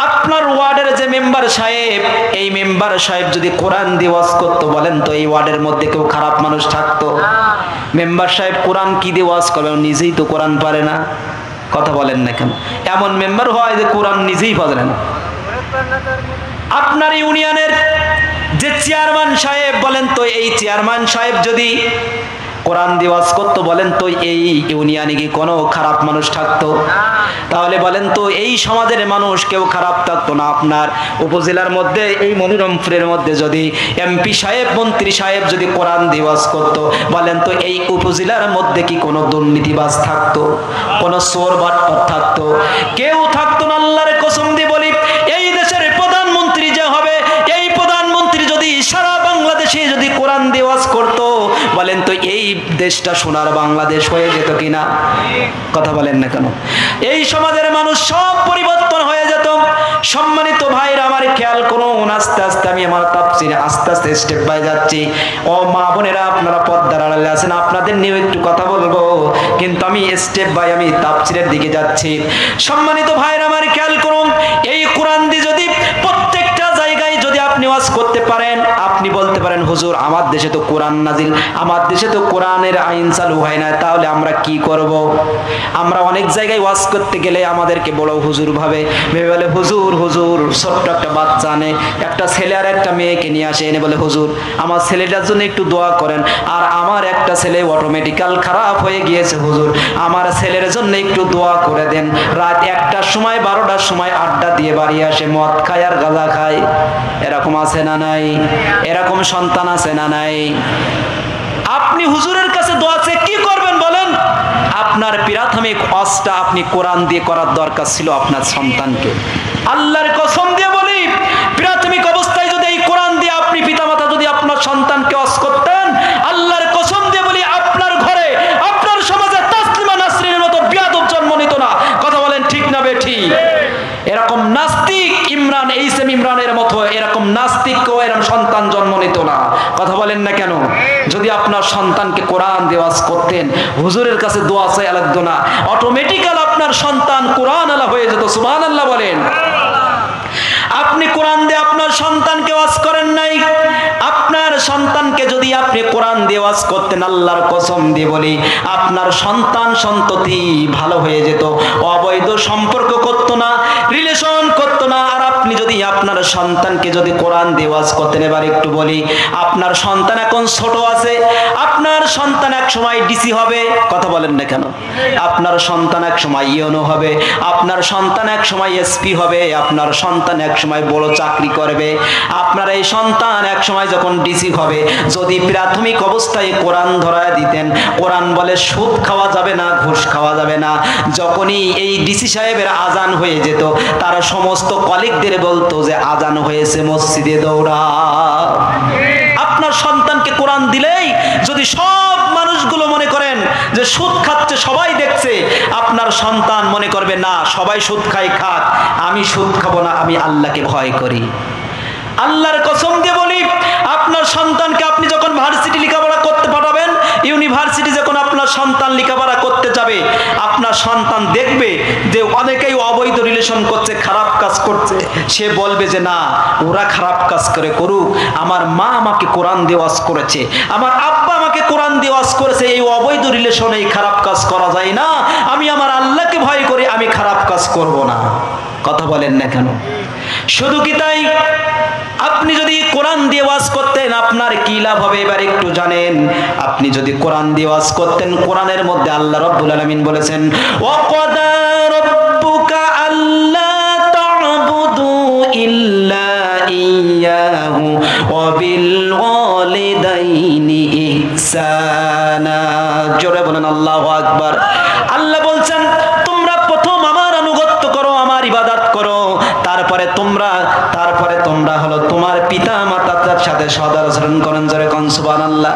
আপনার ওয়ার্ডের যে মেম্বার সাহেব, এই মেম্বার সাহেব যদি কোরআন দিয়ে ওয়াজ করতে বলেন, তো এই ওয়ার্ডের মধ্যে কেউ খারাপ মানুষ থাকতো? মেম্বার সাহেব কোরআন কি দিয়ে ওয়াজ করবে? নিজেই তো কোরআন পারে না। কথা বলেন না কেন? এমন মেম্বার হয় যে কোরআন নিজেই পারে না। আপনার ইউনিয়নের যে চেয়ারম্যান সাহেব, বলেন তো এই চেয়ারম্যান সাহেব যদি কোরআন দিয়ে ওয়াজ করতে বলেন, তো এই ইউনিয়নে কি কোনো খারাপ মানুষ থাকতো? তাহলে বলেন তো এই সমাজের মানুষ কেউ খারাপ থাকতো না? আপনার উপজেলার মধ্যে, এই মনিরমপুরের মধ্যে যদি এমপি সাহেব, মন্ত্রী সাহেব যদি কোরআন দিয়ে ওয়াজ করতো, বলেন তো এই উপজেলার মধ্যে কি কোনো দুর্নীতিবাজ থাকতো? কোনো চোর বাটপার থাকতো? কেউ থাকতো না। আল্লাহর কসম দিয়ে বলি, এই দেশের প্রধানমন্ত্রী যে হবে, এই প্রধানমন্ত্রী যদি সারা বাংলাদেশে যদি কোরআন দিয়ে ওয়াজ করতো, বলেন তো এই দেশটা সোনার বাংলাদেশ হয়ে যেত কিনা? কথা বলেন না কেন? এই সমাজের মানুষ সব পরিবর্তন হয়ে যেত। সম্মানিত ভাইরা আমার খেয়াল করুন, আস্তে আস্তে আমি আমার তাফসীরে আস্তে আস্তে স্টেপ বাই যাচ্ছি। ও মা বোনেরা, আপনারা পর্দার আড়ালে আছেন, আপনাদের নিয়ে একটু কথা বলবো, কিন্তু আমি স্টেপ বাই আমি তাফসীরের দিকে যাচ্ছি। সম্মানিত ভাইরা আমার খেয়াল করুন, এই কোরআন দিয়ে যদি প্রত্যেকটা জায়গায় যদি আপনি ওয়াজ করতে পারেন, আপনি বলতে পারেন হুজুর আমার দেশে তো কোরআন নাজিল, আমার দেশে তো কোরআনের আইন চালু হয় না, তাহলে আমরা কি করব? আমরা অনেক জায়গায় ওয়াজ করতে গেলে আমাদেরকে বড় হুজুর ভাবে বলে, হুজুর হুজুর ছোট্ট একটা বাচ্চা আনে, একটা ছেলে আর একটা মেয়েকে নিয়ে আসে, এনে বলে হুজুর আমার ছেলেটার জন্য একটু দোয়া করেন, আর আমার একটা ছেলে অটোমেটিক্যাল খারাপ হয়ে গিয়েছে হুজুর, আমার ছেলের জন্য একটু দোয়া করে দেন। রাত 1টার সময় 12টার সময় আড্ডা দিয়ে বাড়ি আসে, মদ খায় আর গাঁজা খায়। এরকম আছে না নাই? এরকম সন্তান আছে না নাই? আপনি হুজুরের কাছে দোয়া চেয়ে কি করবেন বলেন? আপনার প্রাথমিক ওয়াজটা আপনি কোরআন দিয়ে করার দরকার ছিল আপনার সন্তানকে। আল্লাহর কসম দিয়ে বলি, প্রাথমিক অবস্থায় যদি এই কোরআন দিয়ে আপনি পিতামাতা যদি আপনার সন্তানকে ওয়াজ করতেন, আল্লাহর কসম দিয়ে বলি আপনার ঘরে, আপনার সমাজে তাসলিমা নাসরিনের মতো বিয়াদব জন্ম নিত না। কথা দিত না। কথা বলেন না কেন? যদি আপনার সন্তানকে কোরআন দিয়ে ওয়াজ করতেন, হুজুরের কাছে দোয়া চাইয়া লাগতো না, অটোমেটিক্যাল আপনার সন্তান কোরআন আলা হয়ে যেত। সুবহানাল্লাহ বলেন। আপনি কোরআন দিয়ে আপনার সন্তানকে ওয়াজ করেন নাই, আপনার সন্তানকে যদি আপনি কোরআন দিয়ে ওয়াজ করতেন, আল্লাহর কসম দিয়ে বলি আপনার সন্তান সন্ততি ভালো হয়ে যেত, অবৈধ সম্পর্ক করতো না, রিলেশন করতো না। আর আপনি যদি আপনার সন্তানকে যদি কোরআন দিয়ে ওয়াজ করতেন, এবার একটু বলি, আপনার সন্তান এখন ছোট আছে, আপনার সন্তান এক সময় ডিসি হবে। কথা বলেন না কেন? আপনার সন্তান এক সময় ইউনো হবে, আপনার সন্তান এক সময় এসপি হবে, আপনার সন্তান এক সময় বড় চাকরি করবে। আপনার এই সন্তান এক সময় যখন ডিসি হবে, যদি প্রাথমিক অবস্থায় কোরআন ধরায় দিতেন, কোরআন বলে সুদ খাওয়া যাবে না, ঘুষ খাওয়া যাবে না, যখনই এই ডিসি সাহেবের আজান হয়ে যেত, তারা সমস্ত কলিগদের বলতো যে আজান হয়েছে, মসজিদে দৌড়া। আপনার সন্তানকে কোরআন দিলেই যদি সব মানুষগুলো মনে করেন যে সুদ খাচ্ছে, সবাই দেখছে, আপনার সন্তান মনে করবে না, সবাই সুদ খাই খাক, আমি সুদ খাবো না, আমি আল্লাহকে ভয় করি। আল্লাহর কসম দিয়ে বলি, আপনার সন্তানকে আপনি যখন ভার্সিটি লেখাপড়া করতে পাঠাবেন, ইউনিভার্সিটি যখন আপনার সন্তান লেখাপড়া করতে যাবে, আপনার সন্তান দেখবে যে অনেকেই অবৈধ রিলেশন করছে, খারাপ কাজ করছে, সে বলবে যে না, ওরা খারাপ কাজ করে করুক, আমার মা আমাকে কোরআন দিয়ে ওয়াজ করেছে, আমার আব্বা আমাকে কোরআন দিয়ে ওয়াজ করেছে, এই অবৈধ রিলেশনে এই খারাপ কাজ করা যায় না, আমি আমার আল্লাহকে ভয় করি, আমি খারাপ কাজ করব না। কথা বলেন না কেন? শুধু কি তাই, আপনি যদি কোরআন দিয়ে ওয়াজ করতেন আপনার কি লাভ হবে এবার একটু জানেন। আপনি যদি কোরআন দিয়ে ওয়াজ করতেন, কোরআনের মধ্যে আল্লাহ রাব্বুল আলামিন বলেছেন, ওয়া ক্বাদা রাব্বুকা আল্লা তা'বুদু ইল্লা ইয়্যাহু ওয়া বিল ওয়ালিদাইনি ইহসানা। জোরে বলেন আল্লাহু আকবার। আল্লাহ বলছেন, তোমরা প্রথম আমার আনুগত্য করো, আমার ইবাদত করো, তারপরে তোমরা হলো তোমার পিতা মাতার সাথে সদাচরণ করেন। জোরে কোন সুবহানাল্লাহ।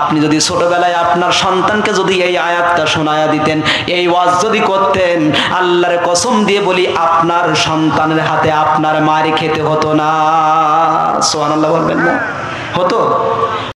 আপনি যদি ছোটবেলায় আপনার সন্তানকে যদি এই আয়াতটা শোনায়া দিতেন, এই ওয়াজ যদি করতেন, আল্লাহর কসম দিয়ে বলি আপনার সন্তানের হাতে আপনার মার খেতে হতো না। সুবহানাল্লাহ বলবেন না? হতো?